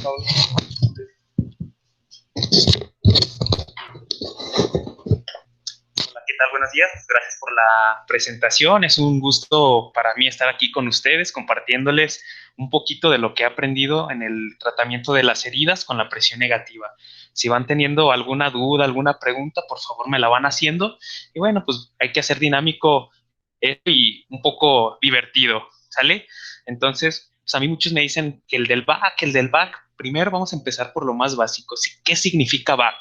Pablo. Hola, ¿qué tal? Buenos días. Gracias por la presentación. Es un gusto para mí estar aquí con ustedes, compartiéndoles un poquito de lo que he aprendido en el tratamiento de las heridas con la presión negativa. Si van teniendo alguna duda, alguna pregunta, por favor me la van haciendo. Y bueno, pues hay que hacer dinámico esto y un poco divertido, ¿sale? Entonces, pues a mí muchos me dicen que el del back. Primero vamos a empezar por lo más básico. ¿Qué significa back?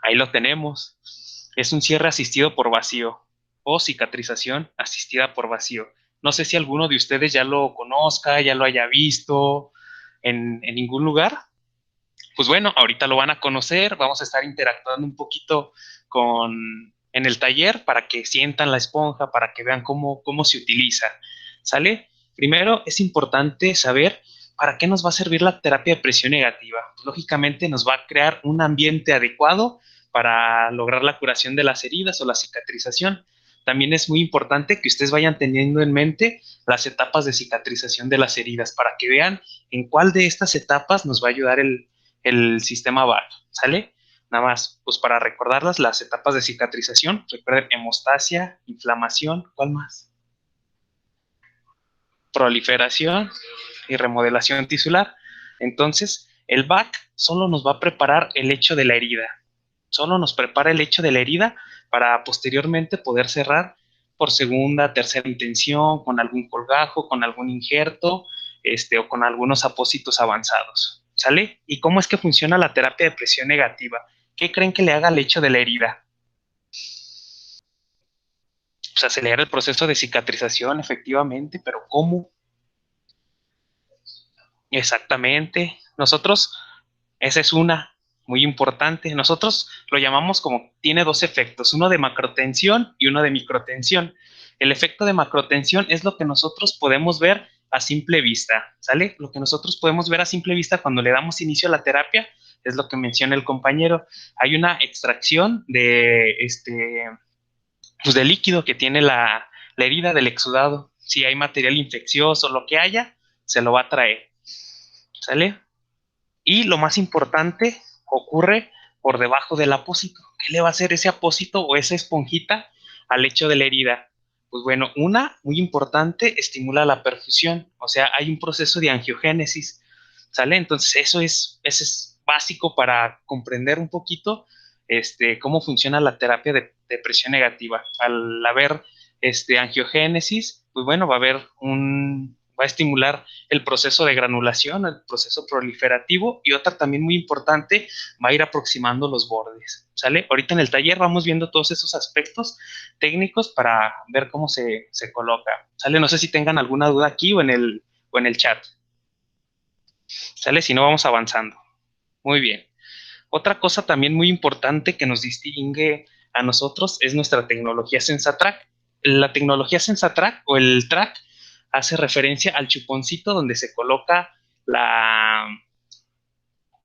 Ahí lo tenemos. Es un cierre asistido por vacío o cicatrización asistida por vacío. No sé si alguno de ustedes ya lo conozca, ya lo haya visto en ningún lugar. Pues bueno, ahorita lo van a conocer, vamos a estar interactuando un poquito en el taller para que sientan la esponja, para que vean cómo se utiliza. ¿Sale? Primero es importante saber para qué nos va a servir la terapia de presión negativa. Pues, lógicamente nos va a crear un ambiente adecuado para lograr la curación de las heridas o la cicatrización. También es muy importante que ustedes vayan teniendo en mente las etapas de cicatrización de las heridas para que vean en cuál de estas etapas nos va a ayudar el sistema VAR, ¿sale? Nada más, pues para recordarlas, las etapas de cicatrización, recuerden, hemostasia, inflamación, ¿cuál más? Proliferación y remodelación tisular. Entonces, el VAC solo nos va a preparar el hecho de la herida, solo nos prepara el hecho de la herida para posteriormente poder cerrar por segunda, tercera intención, con algún colgajo, con algún injerto, o con algunos apósitos avanzados. ¿Sale? ¿Y cómo es que funciona la terapia de presión negativa? ¿Qué creen que le haga al hecho de la herida? Pues acelera el proceso de cicatrización, efectivamente, pero ¿cómo? Exactamente. Esa es una muy importante. Nosotros lo llamamos como tiene dos efectos, uno de macrotensión y uno de microtensión. El efecto de macrotensión es lo que nosotros podemos ver a simple vista, ¿sale? Lo que nosotros podemos ver a simple vista cuando le damos inicio a la terapia es lo que menciona el compañero. Hay una extracción pues de líquido que tiene la herida del exudado. Si hay material infeccioso, lo que haya, se lo va a traer, ¿sale? Y lo más importante ocurre por debajo del apósito. ¿Qué le va a hacer ese apósito o esa esponjita al hecho de la herida? Pues bueno, una muy importante estimula la perfusión, o sea, hay un proceso de angiogénesis, ¿sale? Entonces eso es básico para comprender un poquito cómo funciona la terapia de presión negativa. Al haber angiogénesis, pues bueno, va a estimular el proceso de granulación, el proceso proliferativo y otra también muy importante, va a ir aproximando los bordes, ¿sale? Ahorita en el taller vamos viendo todos esos aspectos técnicos para ver cómo se coloca, ¿sale? No sé si tengan alguna duda aquí o en el chat, ¿sale? Si no, vamos avanzando. Muy bien. Otra cosa también muy importante que nos distingue a nosotros es nuestra tecnología SensaTrack. La tecnología SensaTrack o el track hace referencia al chuponcito donde se coloca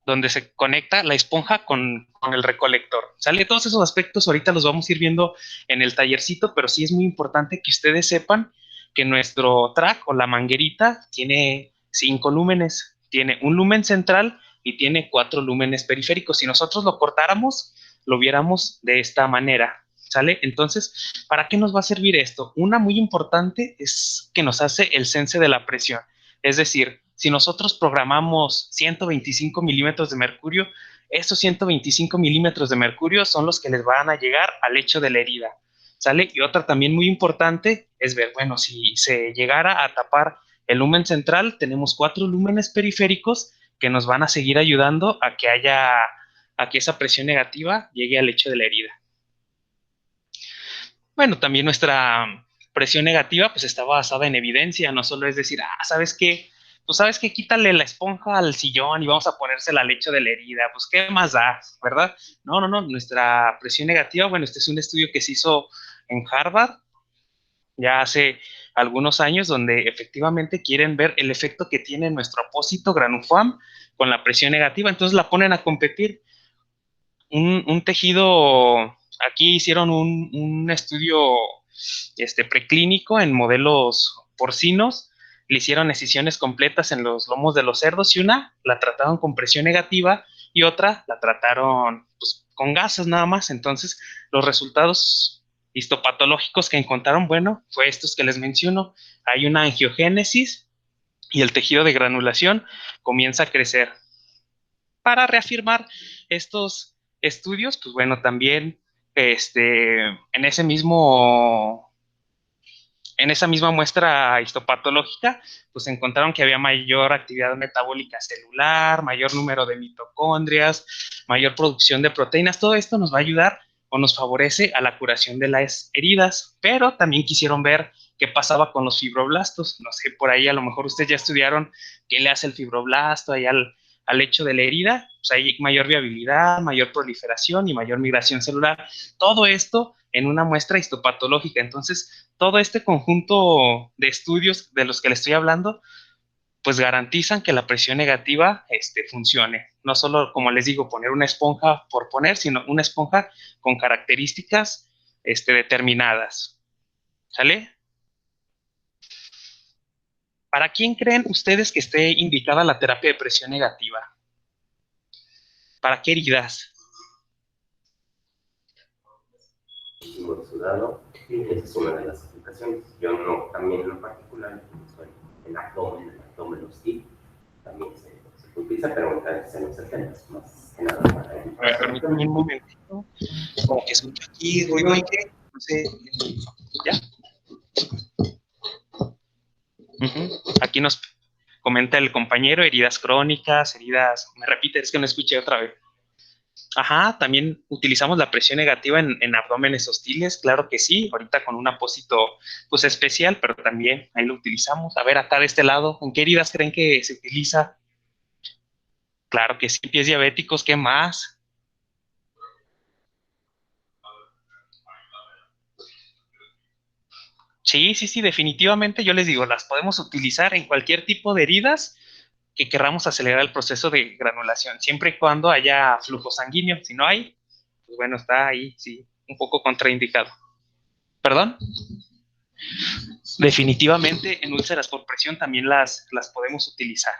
donde se conecta la esponja con el recolector. ¿Sale? Todos esos aspectos ahorita los vamos a ir viendo en el tallercito, pero sí es muy importante que ustedes sepan que nuestro track o la manguerita tiene 5 lúmenes, tiene un lumen central y tiene 4 lúmenes periféricos. Si nosotros lo cortáramos, lo viéramos de esta manera. ¿Sale? Entonces, ¿para qué nos va a servir esto? Una muy importante es que nos hace el sense de la presión. Es decir, si nosotros programamos 125 milímetros de mercurio, esos 125 milímetros de mercurio son los que les van a llegar al hecho de la herida. ¿Sale? Y otra también muy importante es ver, bueno, si se llegara a tapar el lumen central, tenemos 4 lúmenes periféricos que nos van a seguir ayudando a que esa presión negativa llegue al hecho de la herida. Bueno, también nuestra presión negativa pues está basada en evidencia, no solo es decir, ¿sabes qué? Pues sabes que quítale la esponja al sillón y vamos a ponérsela al lecho de la herida, pues qué más da, ¿verdad? No, no, no, nuestra presión negativa, bueno, este es un estudio que se hizo en Harvard ya hace algunos años donde efectivamente quieren ver el efecto que tiene nuestro apósito granufam con la presión negativa, entonces la ponen a competir un tejido, aquí hicieron un estudio preclínico en modelos porcinos, le hicieron excisiones completas en los lomos de los cerdos y una la trataron con presión negativa y otra la trataron pues, con gases nada más. Entonces, los resultados histopatológicos que encontraron, bueno, fue estos que les menciono. Hay una angiogénesis y el tejido de granulación comienza a crecer. Para reafirmar estos estudios, pues bueno, también en ese mismo en esa misma muestra histopatológica, pues encontraron que había mayor actividad metabólica celular, mayor número de mitocondrias, mayor producción de proteínas. Todo esto nos va a ayudar o nos favorece a la curación de las heridas, pero también quisieron ver qué pasaba con los fibroblastos. No sé, por ahí a lo mejor ustedes ya estudiaron qué le hace el fibroblasto ahí al hecho de la herida. Pues hay mayor viabilidad, mayor proliferación y mayor migración celular. Todo esto en una muestra histopatológica. Entonces, todo este conjunto de estudios de los que le estoy hablando, pues garantizan que la presión negativa funcione. No solo, como les digo, poner una esponja por poner, sino una esponja con características determinadas. ¿Sale? ¿Para quién creen ustedes que esté indicada la terapia de presión negativa? ¿Para qué heridas? Muchísimo sudado, esa es una de las aplicaciones. Yo no, también en lo particular, el abdomen hostil, también se utiliza, pero en los 70 más que nada para el. A ver, permítanme un momentito. Como que escucho aquí ruido y que, no sé, ¿ya? Aquí nos comenta el compañero, heridas crónicas, heridas, me repite, es que no escuché otra vez. Ajá, también utilizamos la presión negativa en abdómenes hostiles, claro que sí, ahorita con un apósito pues especial, pero también ahí lo utilizamos. A ver, acá de este lado, ¿en qué heridas creen que se utiliza? Claro que sí, pies diabéticos, ¿qué más? Sí, sí, sí, definitivamente yo les digo, las podemos utilizar en cualquier tipo de heridas que querramos acelerar el proceso de granulación, siempre y cuando haya flujo sanguíneo. Si no hay, pues bueno, está ahí, sí, un poco contraindicado. ¿Perdón? Definitivamente en úlceras por presión también las podemos utilizar.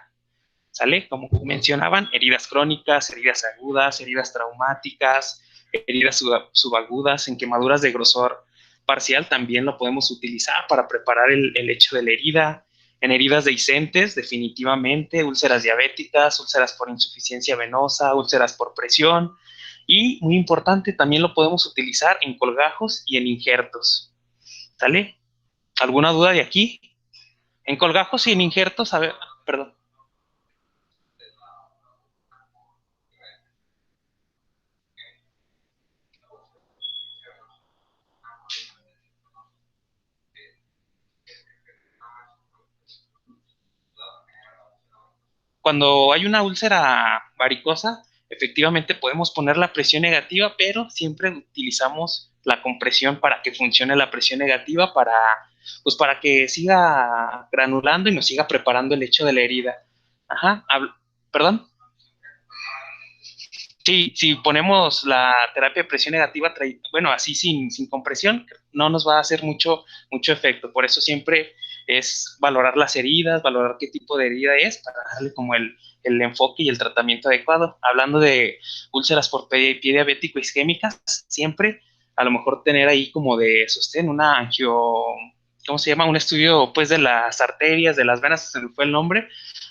¿Sale? Como mencionaban, heridas crónicas, heridas agudas, heridas traumáticas, heridas subagudas, en quemaduras de grosor parcial también lo podemos utilizar para preparar el hecho de la herida. En heridas dehiscentes, definitivamente, úlceras diabéticas, úlceras por insuficiencia venosa, úlceras por presión. Y muy importante, también lo podemos utilizar en colgajos y en injertos. ¿Sale? ¿Alguna duda de aquí? En colgajos y en injertos, a ver, perdón. Cuando hay una úlcera varicosa, efectivamente podemos poner la presión negativa, pero siempre utilizamos la compresión para que funcione la presión negativa pues para que siga granulando y nos siga preparando el hecho de la herida. Ajá, perdón. Sí, si ponemos la terapia de presión negativa, bueno, así sin compresión, no nos va a hacer mucho efecto. Por eso siempre es valorar las heridas, valorar qué tipo de herida es, para darle como el enfoque y el tratamiento adecuado. Hablando de úlceras por pie diabético isquémicas, siempre a lo mejor tener ahí como de sostén una ¿cómo se llama? Un estudio pues de las arterias, de las venas, se me fue el nombre,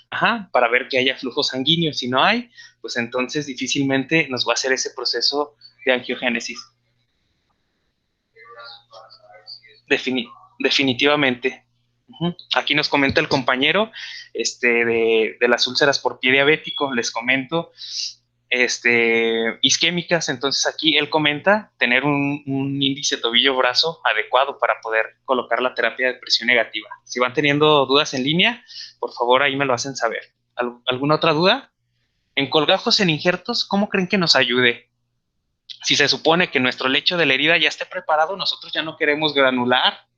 ajá, para ver que haya flujo sanguíneo. Si no hay, pues entonces difícilmente nos va a hacer ese proceso de angiogénesis. Definitivamente. Aquí nos comenta el compañero de las úlceras por pie diabético, les comento, isquémicas. Entonces aquí él comenta tener un índice tobillo-brazo adecuado para poder colocar la terapia de presión negativa. Si van teniendo dudas en línea, por favor ahí me lo hacen saber. ¿Alguna otra duda? En colgajos, en injertos, ¿cómo creen que nos ayude? Si se supone que nuestro lecho de la herida ya esté preparado, nosotros ya no queremos granular.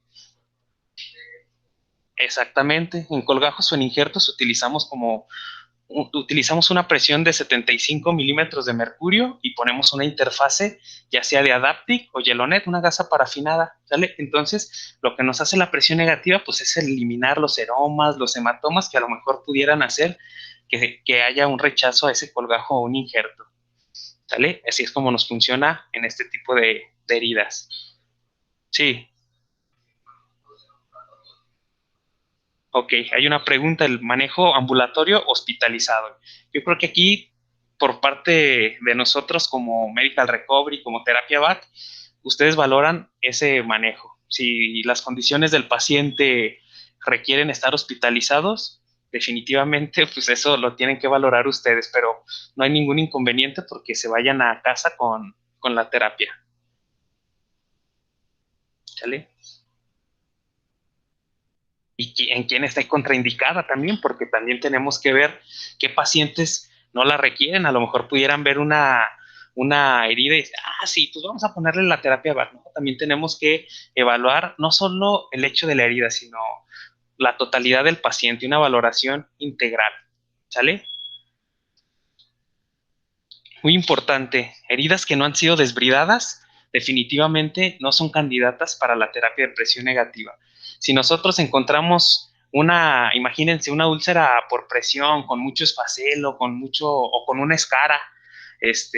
Exactamente. En colgajos o en injertos utilizamos como utilizamos una presión de 75 milímetros de mercurio y ponemos una interfase, ya sea de Adaptic o Yelonet, una gasa parafinada, ¿sale? Entonces, lo que nos hace la presión negativa, pues es eliminar los eromas, los hematomas que a lo mejor pudieran hacer que haya un rechazo a ese colgajo o un injerto, ¿sale? Así es como nos funciona en este tipo de heridas. Sí. Ok, hay una pregunta, el manejo ambulatorio hospitalizado. Yo creo que aquí, por parte de nosotros como Medical Recovery, como Terapia BAC, ustedes valoran ese manejo. Si las condiciones del paciente requieren estar hospitalizados, definitivamente, pues eso lo tienen que valorar ustedes, pero no hay ningún inconveniente porque se vayan a casa con la terapia. ¿Sale? Y en quién está contraindicada también, porque también tenemos que ver qué pacientes no la requieren. A lo mejor pudieran ver una herida y decir, ah, sí, pues vamos a ponerle la terapia VAC, ¿no? También tenemos que evaluar no solo el hecho de la herida, sino la totalidad del paciente, una valoración integral. ¿Sale? Muy importante, heridas que no han sido desbridadas definitivamente no son candidatas para la terapia de presión negativa. Si nosotros encontramos imagínense, una úlcera por presión, con mucho esfacelo, o con una escara, es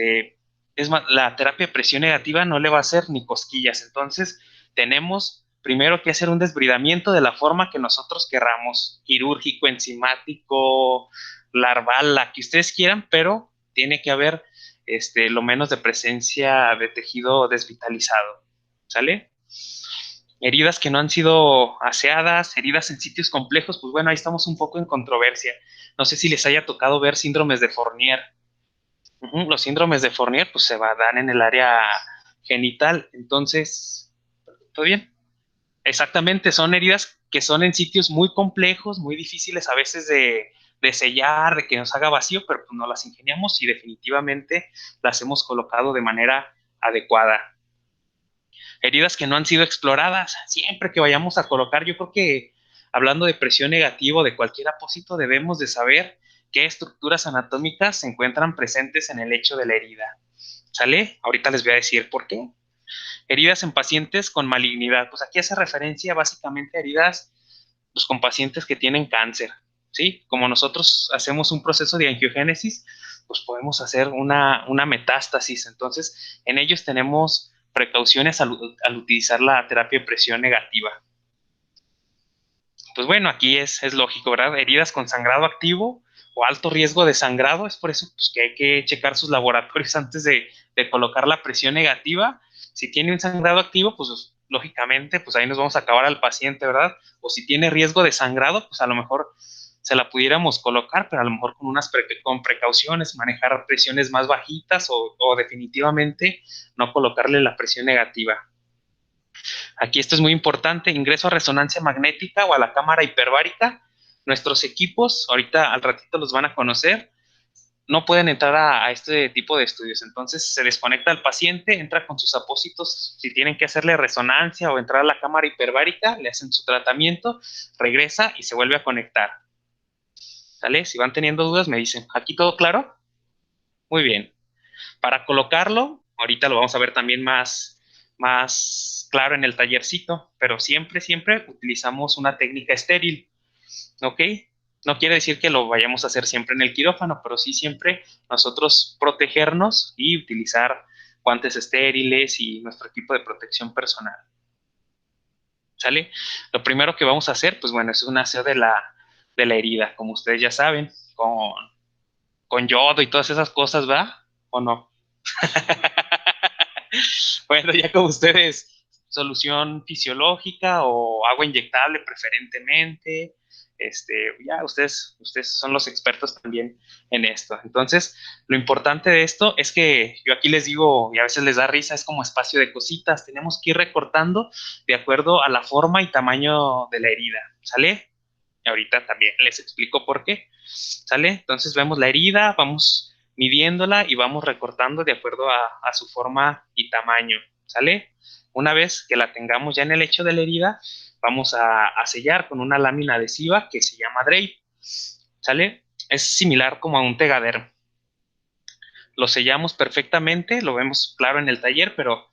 más, la terapia de presión negativa no le va a hacer ni cosquillas. Entonces, tenemos primero que hacer un desbridamiento de la forma que nosotros querramos, quirúrgico, enzimático, larval, la que ustedes quieran, pero tiene que haber lo menos de presencia de tejido desvitalizado, ¿sale? Heridas que no han sido aseadas, heridas en sitios complejos, pues bueno, ahí estamos un poco en controversia. No sé si les haya tocado ver síndromes de Fournier. Los síndromes de Fournier, pues se dan en el área genital, entonces, ¿todo bien? Exactamente, son heridas que son en sitios muy complejos, muy difíciles a veces de sellar, de que nos haga vacío, pero pues no las ingeniamos y definitivamente las hemos colocado de manera adecuada. Heridas que no han sido exploradas, siempre que vayamos a colocar, yo creo que hablando de presión negativa o de cualquier apósito, debemos de saber qué estructuras anatómicas se encuentran presentes en el lecho de la herida. ¿Sale? Ahorita les voy a decir por qué. Heridas en pacientes con malignidad. Pues aquí hace referencia básicamente a heridas pues, con pacientes que tienen cáncer. ¿Sí? Como nosotros hacemos un proceso de angiogénesis, pues podemos hacer una metástasis. Entonces, en ellos tenemos precauciones al utilizar la terapia de presión negativa. Pues bueno, aquí es lógico, ¿verdad? Heridas con sangrado activo o alto riesgo de sangrado, es por eso pues, que hay que checar sus laboratorios antes de colocar la presión negativa. Si tiene un sangrado activo, pues lógicamente, pues ahí nos vamos a acabar al paciente, ¿verdad? O si tiene riesgo de sangrado, pues a lo mejor se la pudiéramos colocar, pero a lo mejor con precauciones, manejar presiones más bajitas o definitivamente no colocarle la presión negativa. Aquí esto es muy importante, ingreso a resonancia magnética o a la cámara hiperbárica. Nuestros equipos, ahorita al ratito los van a conocer, no pueden entrar a este tipo de estudios. Entonces se desconecta el paciente, entra con sus apósitos, si tienen que hacerle resonancia o entrar a la cámara hiperbárica, le hacen su tratamiento, regresa y se vuelve a conectar. ¿Sale? Si van teniendo dudas me dicen, ¿aquí todo claro? Muy bien. Para colocarlo, ahorita lo vamos a ver también más claro en el tallercito, pero siempre utilizamos una técnica estéril, ¿ok? No quiere decir que lo vayamos a hacer siempre en el quirófano, pero sí siempre nosotros protegernos y utilizar guantes estériles y nuestro equipo de protección personal. ¿Sale? Lo primero que vamos a hacer, pues bueno, es un aseo de la herida, como ustedes ya saben, con yodo y todas esas cosas, ¿va? ¿O no? Bueno, ya como ustedes, solución fisiológica o agua inyectable preferentemente, ya ustedes son los expertos también en esto. Entonces, lo importante de esto es que yo aquí les digo, y a veces les da risa, es como espacio de cositas, tenemos que ir recortando de acuerdo a la forma y tamaño de la herida, ¿sale? Y ahorita también les explico por qué, ¿sale? Entonces vemos la herida, vamos midiéndola y vamos recortando de acuerdo a su forma y tamaño, ¿sale? Una vez que la tengamos ya en el lecho de la herida, vamos a sellar con una lámina adhesiva que se llama drape, ¿sale? Es similar como a un Tegaderm. Lo sellamos perfectamente, lo vemos claro en el taller, pero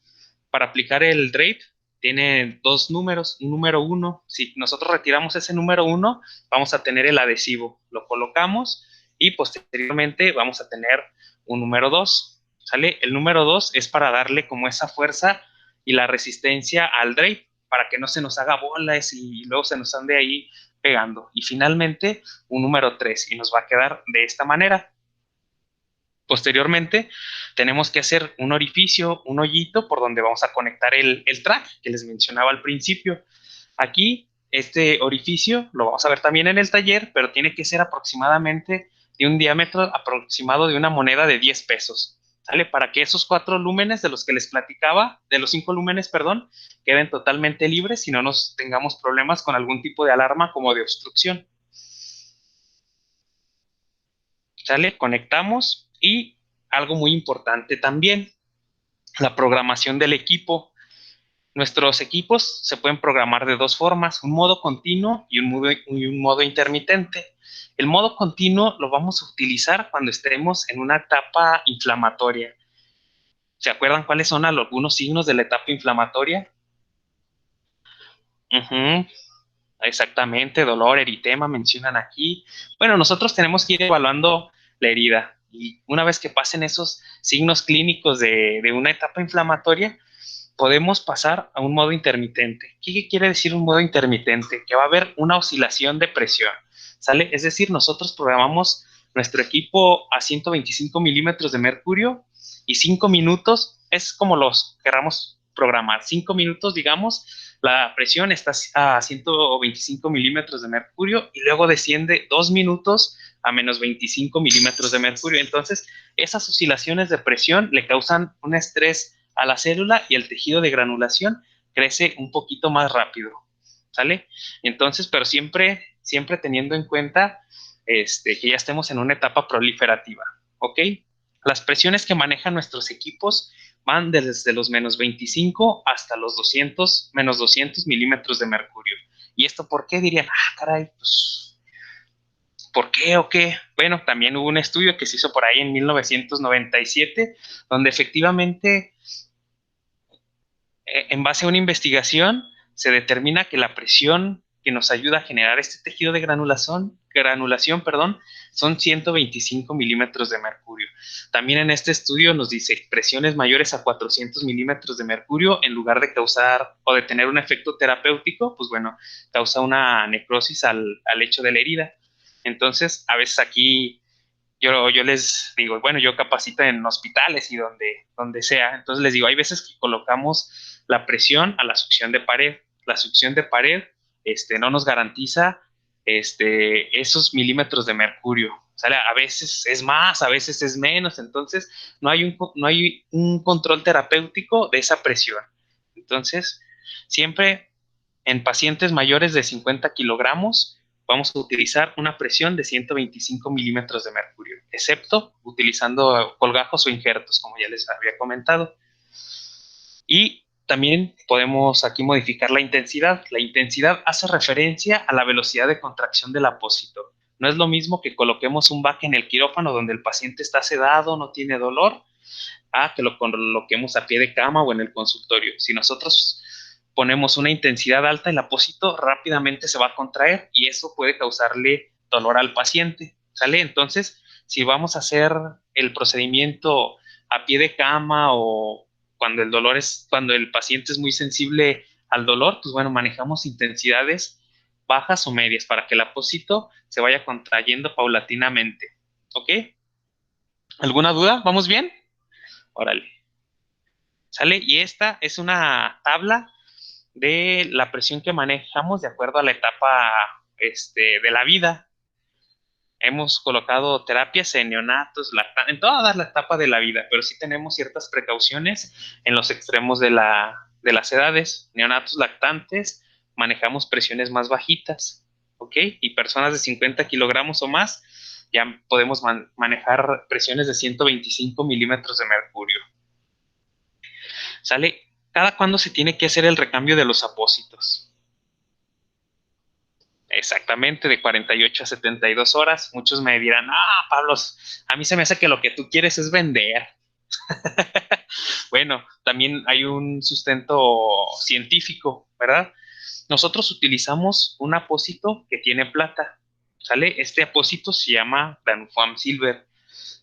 para aplicar el drape tiene dos números, un número 1. Si nosotros retiramos ese número 1, vamos a tener el adhesivo. Lo colocamos y posteriormente vamos a tener un número 2. ¿Sale? El número 2 es para darle como esa fuerza y la resistencia al drape para que no se nos haga bolas y luego se nos ande ahí pegando. Y finalmente un número 3 y nos va a quedar de esta manera. Posteriormente, tenemos que hacer un orificio, un hoyito por donde vamos a conectar el track que les mencionaba al principio. Aquí, este orificio lo vamos a ver también en el taller, pero tiene que ser aproximadamente de un diámetro aproximado de una moneda de 10 pesos. ¿Sale? Para que esos 4 lúmenes de los que les platicaba, de los 5 lúmenes, perdón, queden totalmente libres y no nos tengamos problemas con algún tipo de alarma como de obstrucción. ¿Sale? Conectamos y algo muy importante también, la programación del equipo. Nuestros equipos se pueden programar de dos formas, un modo continuo y un modo intermitente. El modo continuo lo vamos a utilizar cuando estemos en una etapa inflamatoria. ¿Se acuerdan cuáles son algunos signos de la etapa inflamatoria? Uh-huh, exactamente, dolor, eritema, mencionan aquí. Bueno, nosotros tenemos que ir evaluando la herida y una vez que pasen esos signos clínicos de una etapa inflamatoria, podemos pasar a un modo intermitente. ¿Qué quiere decir un modo intermitente? Que va a haber una oscilación de presión, ¿sale? Es decir, nosotros programamos nuestro equipo a 125 milímetros de mercurio y 5 minutos es como los queramos programar. 5 minutos, digamos, la presión está a 125 milímetros de mercurio y luego desciende 2 minutos a menos 25 milímetros de mercurio. Entonces, esas oscilaciones de presión le causan un estrés a la célula y el tejido de granulación crece un poquito más rápido, ¿sale? Entonces, pero siempre teniendo en cuenta que ya estemos en una etapa proliferativa, ¿ok? Las presiones que manejan nuestros equipos van desde los menos 25 hasta los 200, menos 200 milímetros de mercurio. ¿Y esto por qué? Dirían, caray, pues, ¿por qué o qué? Bueno, también hubo un estudio que se hizo por ahí en 1997, donde efectivamente en base a una investigación, se determina que la presión que nos ayuda a generar este tejido de granulación, son 125 milímetros de mercurio. También en este estudio nos dice presiones mayores a 400 milímetros de mercurio, en lugar de causar o de tener un efecto terapéutico, pues bueno, causa una necrosis al hecho de la herida. Entonces, a veces aquí yo les digo, bueno, yo capacito en hospitales y donde sea, entonces les digo, hay veces que colocamos la presión a la succión de pared. La succión de pared no nos garantiza esos milímetros de mercurio. O sea, a veces es más, a veces es menos, entonces no hay un control terapéutico de esa presión. Entonces, siempre en pacientes mayores de 50 kilogramos, vamos a utilizar una presión de 125 milímetros de mercurio, excepto utilizando colgajos o injertos, como ya les había comentado. Y también podemos aquí modificar la intensidad. La intensidad hace referencia a la velocidad de contracción del apósito. No es lo mismo que coloquemos un VAC en el quirófano donde el paciente está sedado, no tiene dolor, a que lo coloquemos a pie de cama o en el consultorio. Si nosotros ponemos una intensidad alta, el apósito rápidamente se va a contraer y eso puede causarle dolor al paciente, ¿sale? Entonces, si vamos a hacer el procedimiento a pie de cama o cuando el paciente es muy sensible al dolor, pues bueno, manejamos intensidades bajas o medias para que el apósito se vaya contrayendo paulatinamente, ¿ok? ¿Alguna duda? ¿Vamos bien? Órale. ¿Sale? Y esta es una tabla de la presión que manejamos de acuerdo a la etapa de la vida. Hemos colocado terapias en neonatos, en toda la etapa de la vida, pero sí tenemos ciertas precauciones en los extremos de las edades. Neonatos lactantes, manejamos presiones más bajitas, ¿ok? Y personas de 50 kilogramos o más, ya podemos manejar presiones de 125 milímetros de mercurio. ¿Sale? ¿Cada cuándo se tiene que hacer el recambio de los apósitos? Exactamente, de 48 a 72 horas. Muchos me dirán, ah, Pablo, a mí se me hace que lo que tú quieres es vender. Bueno, también hay un sustento científico, ¿verdad? Nosotros utilizamos un apósito que tiene plata, ¿sale? Este apósito se llama Danufam Silver.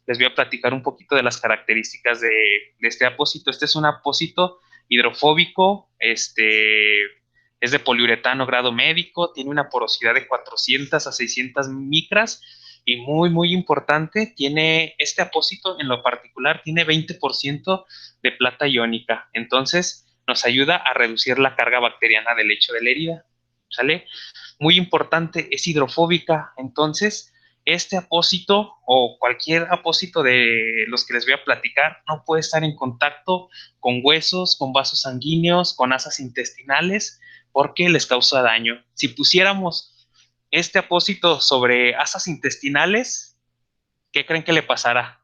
Les voy a platicar un poquito de las características de este apósito. Este es un apósito hidrofóbico, es de poliuretano grado médico, tiene una porosidad de 400 a 600 micras y muy, muy importante, tiene este apósito en lo particular, tiene 20% de plata iónica. Entonces, nos ayuda a reducir la carga bacteriana del lecho de la herida. ¿Sale? Muy importante, es hidrofóbica. Entonces, este apósito o cualquier apósito de los que les voy a platicar no puede estar en contacto con huesos, con vasos sanguíneos, con asas intestinales, porque les causa daño. Si pusiéramos este apósito sobre asas intestinales, ¿qué creen que le pasará?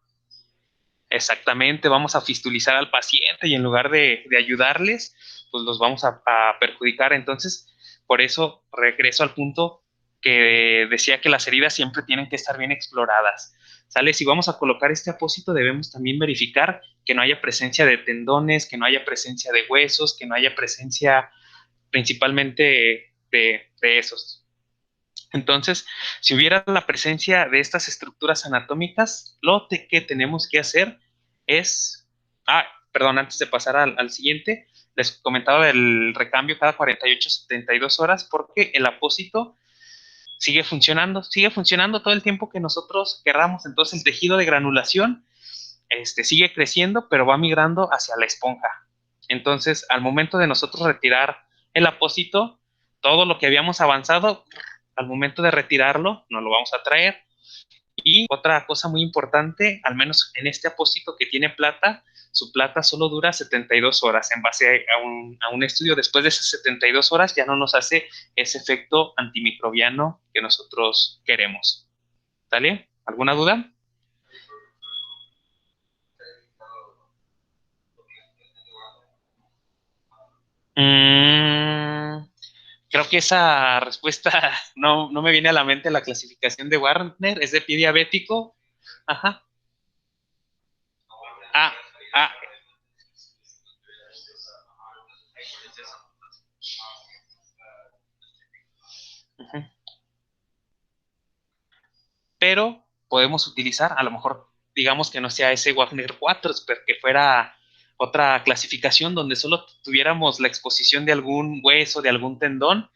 Exactamente, vamos a fistulizar al paciente y en lugar de ayudarles, pues los vamos a perjudicar. Entonces, por eso regreso al punto que decía que las heridas siempre tienen que estar bien exploradas. ¿Sale? Si vamos a colocar este apósito, debemos también verificar que no haya presencia de tendones, que no haya presencia de huesos, que no haya presencia principalmente de esos. Entonces, si hubiera la presencia de estas estructuras anatómicas, que tenemos que hacer es, perdón, antes de pasar al siguiente, les comentaba del recambio cada 48 72 horas porque el apósito sigue funcionando todo el tiempo que nosotros querramos. Entonces, el tejido de granulación sigue creciendo, pero va migrando hacia la esponja. Entonces, al momento de nosotros retirar el apósito, todo lo que habíamos avanzado, al momento de retirarlo, nos lo vamos a traer. Y otra cosa muy importante, al menos en este apósito que tiene plata, su plata solo dura 72 horas. En base a un estudio, después de esas 72 horas ya no nos hace ese efecto antimicrobiano que nosotros queremos. ¿Sale? ¿Alguna duda? Mm, Creo que esa respuesta no me viene a la mente. La clasificación de Warner es de pie diabético. Ajá. Ah, ah, ujú. Pero podemos utilizar, a lo mejor, digamos que no sea ese Wagner 4, pero que fuera otra clasificación donde solo tuviéramos la exposición de algún hueso, de algún tendón.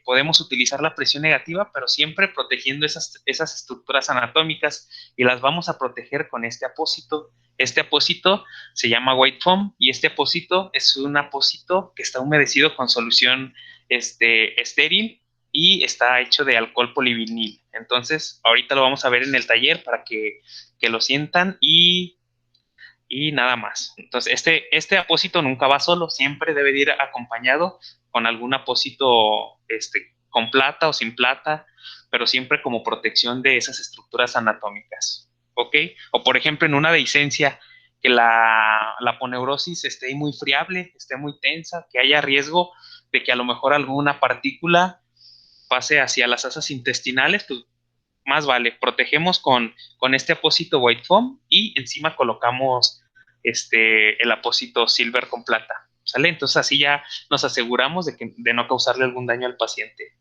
Podemos utilizar la presión negativa, pero siempre protegiendo esas estructuras anatómicas y las vamos a proteger con este apósito. Este apósito se llama white foam y este apósito es un apósito que está humedecido con solución estéril y está hecho de alcohol polivinil. Entonces, ahorita lo vamos a ver en el taller para que lo sientan y nada más. Entonces, este apósito nunca va solo, siempre debe de ir acompañado con algún apósito con plata o sin plata, pero siempre como protección de esas estructuras anatómicas. ¿Ok? O por ejemplo, en una dehiscencia, que la aponeurosis esté muy friable, esté muy tensa, que haya riesgo de que a lo mejor alguna partícula pase hacia las asas intestinales, pues más vale, protegemos con este apósito white foam y encima colocamos el apósito silver con plata, ¿sale? Entonces así ya nos aseguramos de no causarle algún daño al paciente.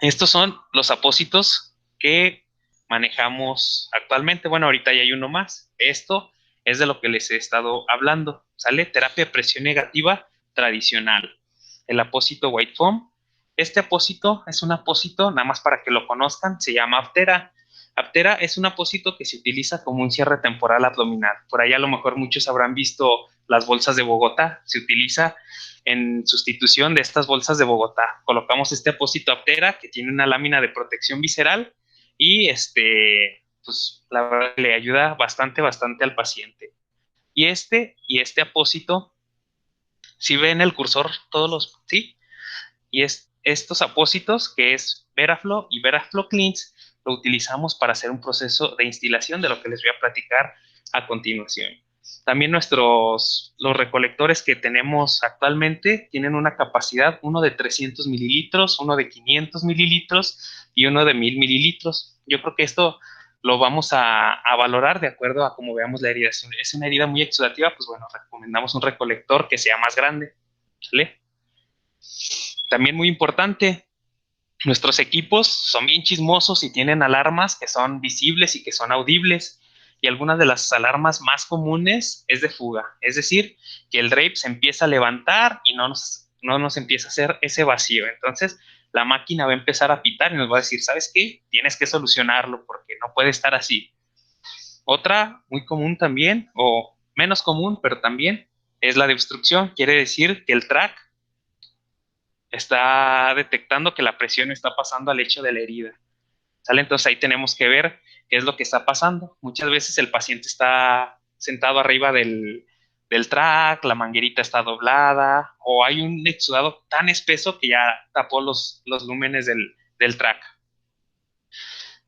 Estos son los apósitos que manejamos actualmente. Bueno, ahorita ya hay uno más. Esto es de lo que les he estado hablando, ¿sale? Terapia de presión negativa tradicional. El apósito white foam. Este apósito es un apósito, nada más para que lo conozcan, se llama Aptera. Aptera es un apósito que se utiliza como un cierre temporal abdominal. Por ahí a lo mejor muchos habrán visto las bolsas de Bogotá. Se utiliza en sustitución de estas bolsas de Bogotá. Colocamos este apósito Aptera que tiene una lámina de protección visceral y pues la verdad le ayuda bastante al paciente. Y este apósito, si ven el cursor, ¿sí? Y estos apósitos, que es Veraflo y Veraflo Cleans, lo utilizamos para hacer un proceso de instilación de lo que les voy a platicar a continuación. También los recolectores que tenemos actualmente tienen una capacidad, uno de 300 mililitros, uno de 500 mililitros y uno de 1000 mililitros. Yo creo que esto lo vamos a valorar de acuerdo a cómo veamos la herida. Si es una herida muy exudativa, pues bueno, recomendamos un recolector que sea más grande, ¿vale? También muy importante, nuestros equipos son bien chismosos y tienen alarmas que son visibles y que son audibles. Y algunas de las alarmas más comunes es de fuga. Es decir, que el drape se empieza a levantar y no nos empieza a hacer ese vacío. Entonces, la máquina va a empezar a pitar y nos va a decir, ¿sabes qué? Tienes que solucionarlo porque no puede estar así. Otra muy común también, o menos común, pero también, es la de obstrucción. Quiere decir que el track está detectando que la presión está pasando al lecho de la herida. ¿Sale? Entonces ahí tenemos que ver qué es lo que está pasando. Muchas veces el paciente está sentado arriba del track, la manguerita está doblada, o hay un exudado tan espeso que ya tapó los lúmenes del track,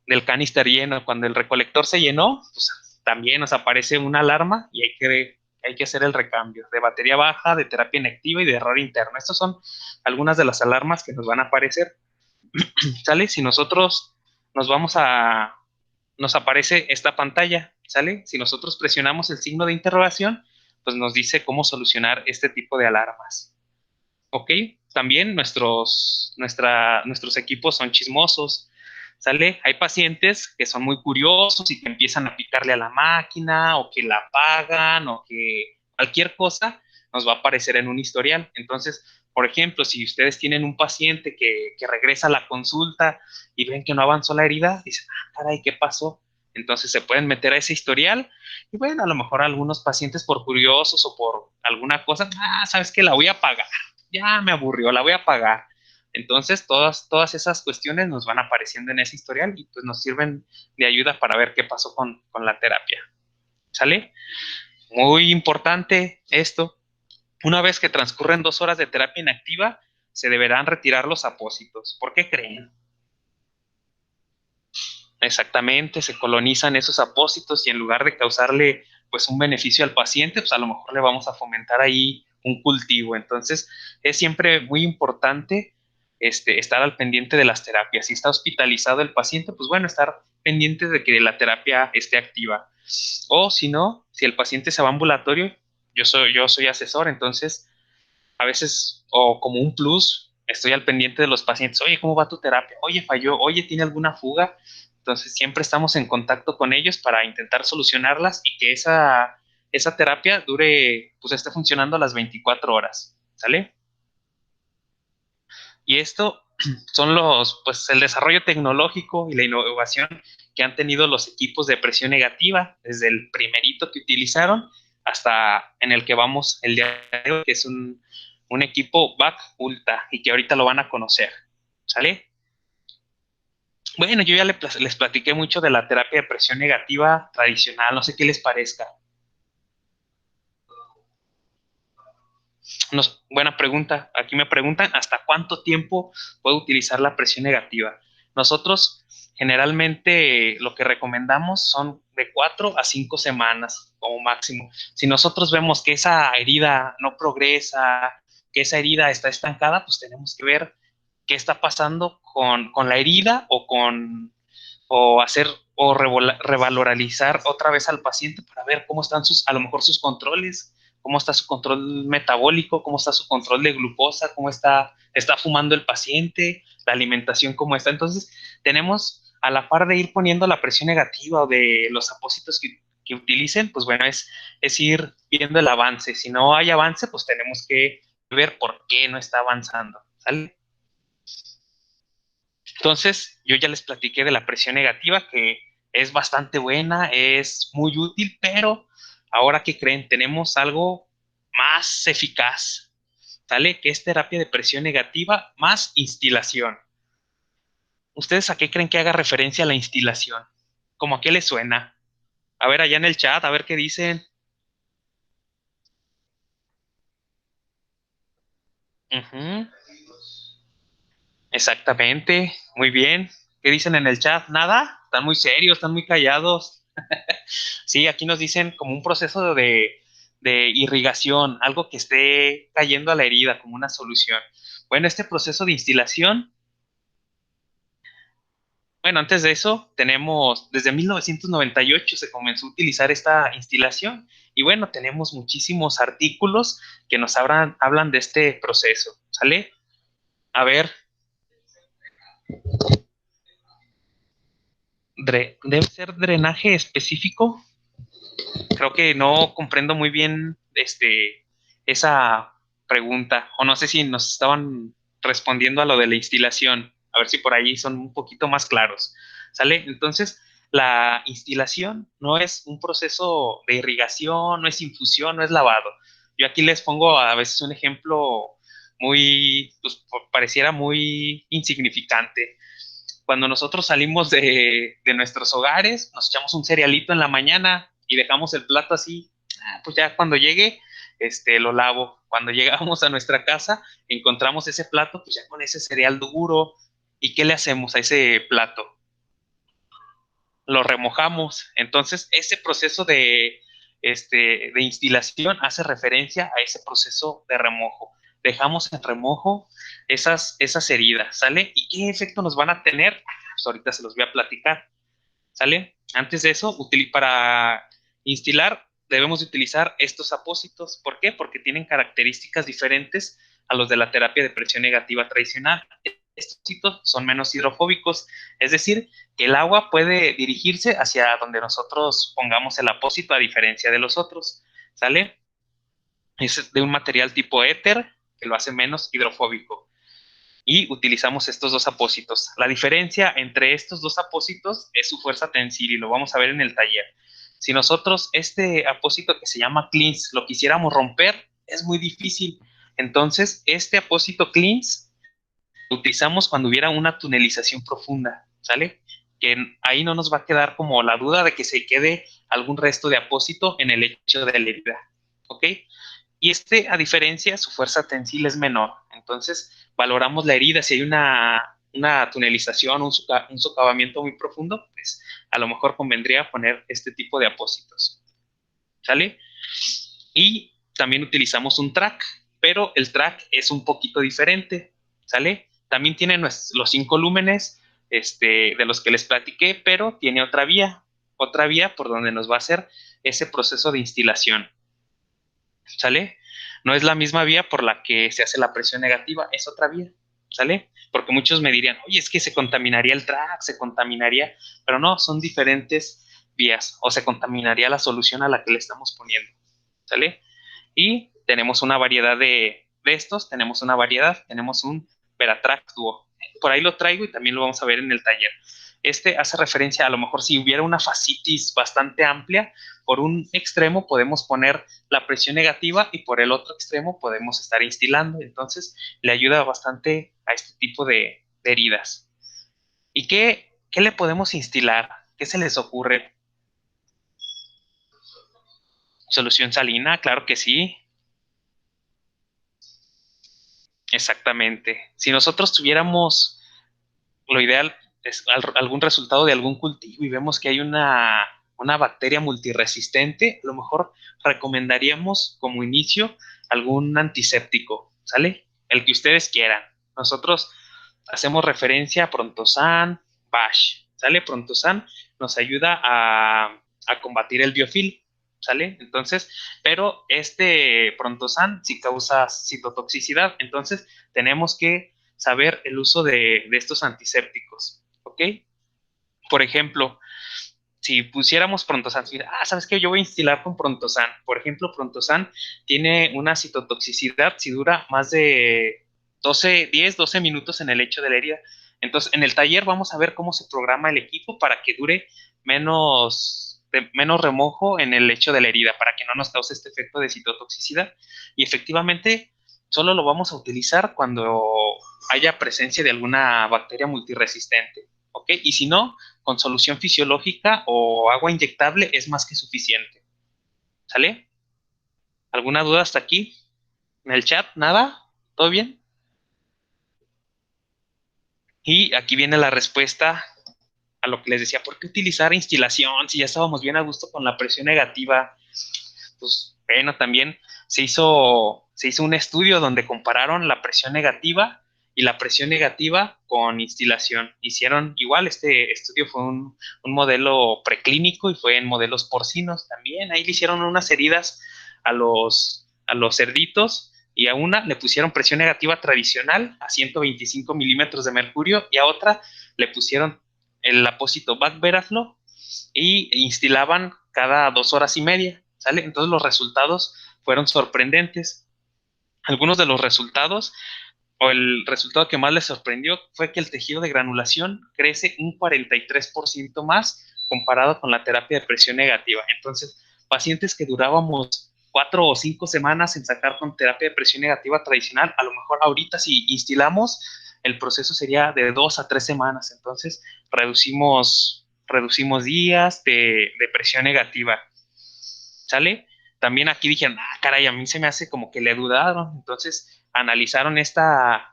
del canister lleno. Cuando el recolector se llenó, pues también nos aparece una alarma y hay que hacer el recambio de batería baja, de terapia inactiva y de error interno. Estas son algunas de las alarmas que nos van a aparecer. ¿Sale? Si nosotros nos vamos a, nos aparece esta pantalla, ¿sale? Si nosotros presionamos el signo de interrogación, pues nos dice cómo solucionar este tipo de alarmas. ¿Ok? También nuestros equipos son chismosos, ¿sale? Hay pacientes que son muy curiosos y que empiezan a picarle a la máquina o que la apagan o que cualquier cosa nos va a aparecer en un historial. Entonces, por ejemplo, si ustedes tienen un paciente que regresa a la consulta y ven que no avanzó la herida, dicen, ah, caray, ¿qué pasó? Entonces se pueden meter a ese historial y bueno, a lo mejor algunos pacientes por curiosos o por alguna cosa, ah, ¿sabes qué? La voy a apagar, ya me aburrió, la voy a apagar. Entonces, todas esas cuestiones nos van apareciendo en ese historial y pues nos sirven de ayuda para ver qué pasó con la terapia. ¿Sale? Muy importante esto. Una vez que transcurren 2 horas de terapia inactiva, se deberán retirar los apósitos. ¿Por qué creen? Exactamente, se colonizan esos apósitos y en lugar de causarle pues un beneficio al paciente, pues a lo mejor le vamos a fomentar ahí un cultivo. Entonces, es siempre muy importante estar al pendiente de las terapias. Si está hospitalizado el paciente, pues bueno, estar pendiente de que la terapia esté activa. O si no, si el paciente se va a ambulatorio, yo soy asesor, entonces a veces, o como un plus, estoy al pendiente de los pacientes. Oye, ¿cómo va tu terapia? Oye, falló. Oye, ¿tiene alguna fuga? Entonces, siempre estamos en contacto con ellos para intentar solucionarlas y que esa terapia dure, pues esté funcionando a las 24 horas. ¿Sale? Y esto son pues el desarrollo tecnológico y la innovación que han tenido los equipos de presión negativa, desde el primerito que utilizaron hasta en el que vamos el día de hoy, que es un equipo BAC Ultra y que ahorita lo van a conocer. ¿Sale? Bueno, yo ya les platiqué mucho de la terapia de presión negativa tradicional, no sé qué les parezca. Buena pregunta. Aquí me preguntan hasta cuánto tiempo puedo utilizar la presión negativa. Nosotros generalmente lo que recomendamos son de 4 a 5 semanas como máximo. Si nosotros vemos que esa herida no progresa, que esa herida está estancada, pues tenemos que ver qué está pasando con la herida o hacer o revalorizar otra vez al paciente para ver cómo están a lo mejor sus controles, cómo está su control metabólico, cómo está su control de glucosa, cómo está fumando el paciente, la alimentación cómo está. Entonces, tenemos a la par de ir poniendo la presión negativa o de los apósitos que utilicen, pues bueno, es ir viendo el avance. Si no hay avance, pues tenemos que ver por qué no está avanzando. ¿Sale? Entonces, yo ya les platiqué de la presión negativa, que es bastante buena, es muy útil, pero ahora que creen, tenemos algo más eficaz, ¿sale? Que es terapia de presión negativa más instilación. ¿Ustedes a qué creen que haga referencia la instilación? ¿Cómo a qué les suena? A ver, allá en el chat, a ver qué dicen. Ujú, exactamente, muy bien. ¿Qué dicen en el chat? ¿Nada? Están muy serios, están muy callados. Sí, aquí nos dicen como un proceso de irrigación, algo que esté cayendo a la herida como una solución. Bueno, este proceso de instilación, bueno, antes de eso, tenemos, desde 1998 se comenzó a utilizar esta instilación y bueno, tenemos muchísimos artículos que nos hablan de este proceso, ¿sale? A ver, ¿debe ser drenaje específico? Creo que no comprendo muy bien esa pregunta, o no sé si nos estaban respondiendo a lo de la instilación, a ver si por ahí son un poquito más claros, ¿sale? Entonces, la instilación no es un proceso de irrigación, no es infusión, no es lavado. Yo aquí les pongo a veces un ejemplo muy, pues pareciera muy insignificante. Cuando nosotros salimos de nuestros hogares, nos echamos un cerealito en la mañana y dejamos el plato así, pues ya cuando llegue, lo lavo. Cuando llegamos a nuestra casa, encontramos ese plato, pues ya con ese cereal duro. ¿Y qué le hacemos a ese plato? Lo remojamos. Entonces, ese proceso de instilación hace referencia a ese proceso de remojo. Dejamos en remojo esas heridas, ¿sale? ¿Y qué efecto nos van a tener? Pues ahorita se los voy a platicar, ¿sale? Antes de eso, para instilar debemos utilizar estos apósitos. ¿Por qué? Porque tienen características diferentes a los de la terapia de presión negativa tradicional. Estos apósitos son menos hidrofóbicos, es decir, que el agua puede dirigirse hacia donde nosotros pongamos el apósito a diferencia de los otros, ¿sale? Es de un material tipo éter que lo hace menos hidrofóbico y utilizamos estos dos apósitos. La diferencia entre estos dos apósitos es su fuerza tensil y lo vamos a ver en el taller. Si nosotros este apósito que se llama cleans lo quisiéramos romper, es muy difícil. Entonces, este apósito cleans lo utilizamos cuando hubiera una tunelización profunda, ¿sale? Que ahí no nos va a quedar como la duda de que se quede algún resto de apósito en el lecho de la herida, ¿ok? Y a diferencia, su fuerza tensil es menor. Entonces, valoramos la herida. Si hay una tunelización, un socavamiento muy profundo, pues a lo mejor convendría poner este tipo de apósitos. ¿Sale? Y también utilizamos un track, pero el track es un poquito diferente. ¿Sale? También tiene los 5 lúmenes de los que les platiqué, pero tiene otra vía por donde nos va a hacer ese proceso de instilación. ¿Sale? No es la misma vía por la que se hace la presión negativa, es otra vía, ¿sale? Porque muchos me dirían, oye, es que se contaminaría el track, se contaminaría, pero no, son diferentes vías, o se contaminaría la solución a la que le estamos poniendo, ¿sale? Y tenemos una variedad de estos, tenemos un Veratrack Duo. Por ahí lo traigo y también lo vamos a ver en el taller. Este hace referencia a lo mejor si hubiera una fascitis bastante amplia, por un extremo podemos poner la presión negativa y por el otro extremo podemos estar instilando. Entonces le ayuda bastante a este tipo de heridas. ¿Y qué le podemos instilar? ¿Qué se les ocurre? ¿Solución salina? Claro que sí. Exactamente. Si nosotros tuviéramos lo ideal es algún resultado de algún cultivo y vemos que hay una bacteria multiresistente, a lo mejor recomendaríamos como inicio algún antiséptico, ¿sale? El que ustedes quieran. Nosotros hacemos referencia a Prontosan, Bash, ¿sale? Prontosan nos ayuda a combatir el biofil, ¿sale? Entonces, pero este Prontosan sí causa citotoxicidad, entonces tenemos que saber el uso de estos antisépticos, ¿ok? Por ejemplo, si pusiéramos Prontosan, ¿sabes qué? Yo voy a instilar con Prontosan. Por ejemplo, Prontosan tiene una citotoxicidad si dura más de 12 minutos en el lecho de la herida. Entonces, en el taller vamos a ver cómo se programa el equipo para que dure menos remojo en el lecho de la herida, para que no nos cause este efecto de citotoxicidad. Y efectivamente, solo lo vamos a utilizar cuando haya presencia de alguna bacteria multiresistente, ¿ok? Y si no, con solución fisiológica o agua inyectable es más que suficiente. ¿Sale? ¿Alguna duda hasta aquí? ¿En el chat? ¿Nada? ¿Todo bien? Y aquí viene la respuesta a lo que les decía, ¿por qué utilizar instilación si ya estábamos bien a gusto con la presión negativa? Pues bueno, también se hizo un estudio donde compararon la presión negativa y la presión negativa con instilación. Hicieron igual, este estudio fue un modelo preclínico y fue en modelos porcinos también. Ahí le hicieron unas heridas a los cerditos y a una le pusieron presión negativa tradicional a 125 milímetros de mercurio y a otra le pusieron el apósito Bach-Veraflo y instilaban cada 2 horas y media, ¿sale? Entonces los resultados fueron sorprendentes. Algunos de los resultados, o el resultado que más les sorprendió, fue que el tejido de granulación crece un 43% más comparado con la terapia de presión negativa. Entonces, pacientes que durábamos 4 o 5 semanas en sacar con terapia de presión negativa tradicional, a lo mejor ahorita si instilamos, el proceso sería de 2 a 3 semanas. Entonces, reducimos días de presión negativa. ¿Sale? También aquí dijeron, caray, a mí se me hace como que le dudaron. Entonces analizaron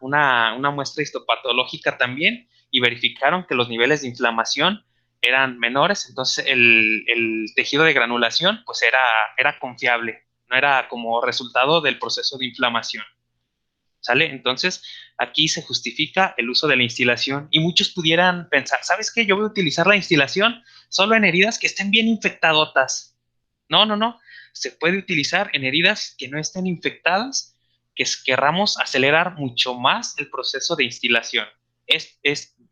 una muestra histopatológica también y verificaron que los niveles de inflamación eran menores. Entonces el tejido de granulación pues era confiable, no era como resultado del proceso de inflamación. ¿Sale? Entonces, aquí se justifica el uso de la instilación y muchos pudieran pensar, ¿sabes qué? Yo voy a utilizar la instilación solo en heridas que estén bien infectadotas. No, no, no. Se puede utilizar en heridas que no estén infectadas, que querramos acelerar mucho más el proceso de instilación.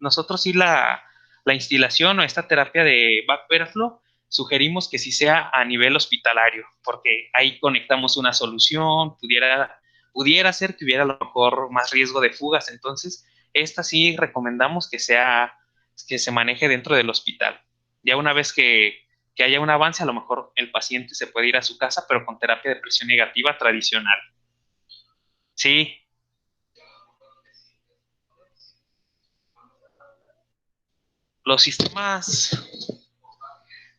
Nosotros sí la instilación o esta terapia de Bach-Veraflo sugerimos que sí sea a nivel hospitalario, porque ahí conectamos una solución, pudiera ser que hubiera a lo mejor más riesgo de fugas. Entonces, esta sí recomendamos que se maneje dentro del hospital. Ya una vez que haya un avance, a lo mejor el paciente se puede ir a su casa, pero con terapia de presión negativa tradicional. Sí, los sistemas,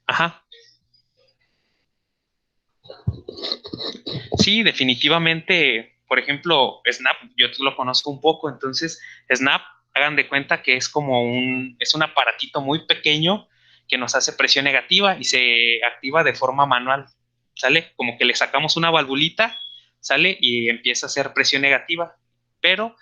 ajá, sí, definitivamente, por ejemplo, Snap, yo lo conozco un poco, entonces Snap, hagan de cuenta que es un aparatito muy pequeño que nos hace presión negativa y se activa de forma manual, ¿sale? Como que le sacamos una valvulita, ¿sale? Y empieza a hacer presión negativa, pero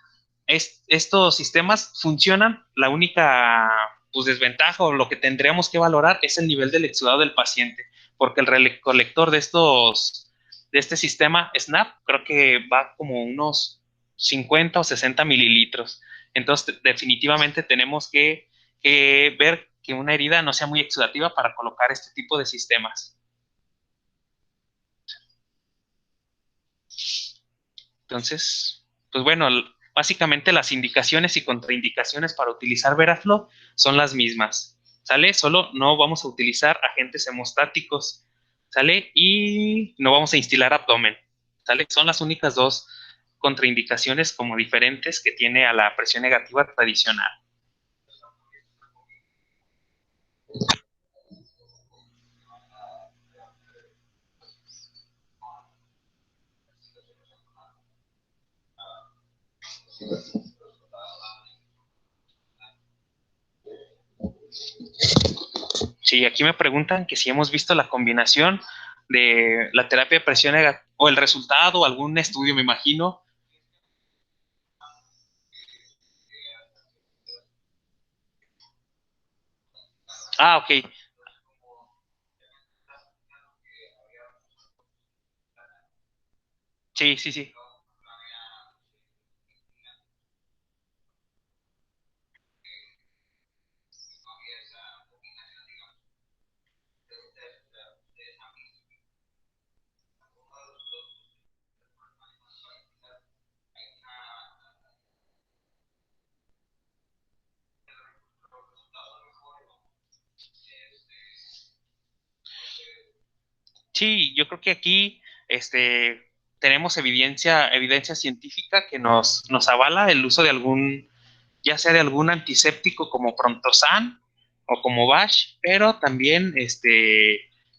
estos sistemas funcionan, la única pues, desventaja o lo que tendríamos que valorar es el nivel del exudado del paciente, porque el recolector de este sistema SNAP creo que va como unos 50 o 60 mililitros. Entonces, definitivamente tenemos que ver que una herida no sea muy exudativa para colocar este tipo de sistemas. Entonces, pues bueno, básicamente las indicaciones y contraindicaciones para utilizar Veraflo son las mismas, ¿sale? Solo no vamos a utilizar agentes hemostáticos, ¿sale? Y no vamos a instilar abdomen, ¿sale? Son las únicas dos contraindicaciones como diferentes que tiene a la presión negativa tradicional. Sí, aquí me preguntan que si hemos visto la combinación de la terapia de presión negativa o el resultado, algún estudio, me imagino. Ah, ok. Sí, sí, sí. Sí, yo creo que aquí tenemos evidencia científica que nos avala el uso de ya sea de algún antiséptico como Prontosan o como Bash, pero también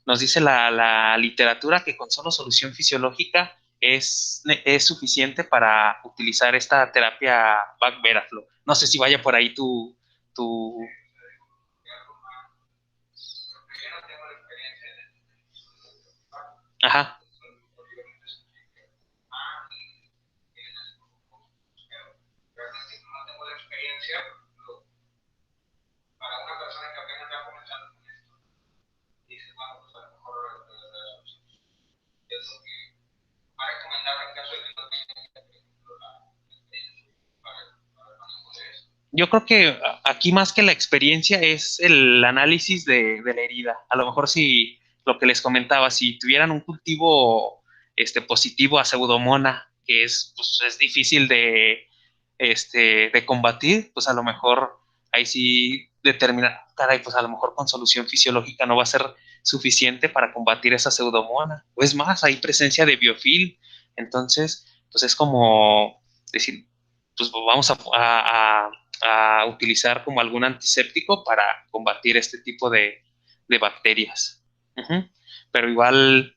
nos dice la literatura que con solo solución fisiológica es suficiente para utilizar esta terapia Bach-Veraflo. No sé si vaya por ahí tu... Yo creo que aquí más que la experiencia es el análisis de la herida. A lo mejor si lo que les comentaba, si tuvieran un cultivo positivo a Pseudomonas, que es, pues, es difícil de combatir, pues a lo mejor ahí sí determinar, caray, pues a lo mejor con solución fisiológica no va a ser suficiente para combatir esa Pseudomonas. O es más, hay presencia de biofilm. Entonces, pues es como decir, pues vamos a utilizar como algún antiséptico para combatir este tipo de bacterias. Ujú. Pero igual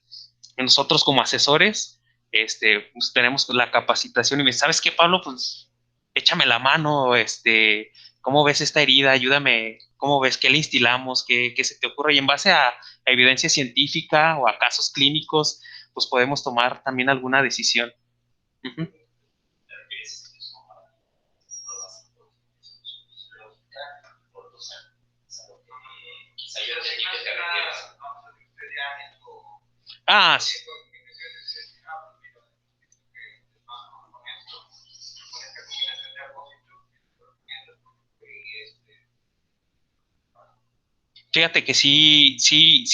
nosotros como asesores, pues tenemos la capacitación y me, ¿sabes qué, Pablo? Pues échame la mano, ¿cómo ves esta herida? Ayúdame, ¿cómo ves? ¿Qué le instilamos? ¿Qué se te ocurre? Y en base a evidencia científica o a casos clínicos, pues podemos tomar también alguna decisión. Ujú. Ah, sí. Fíjate que sí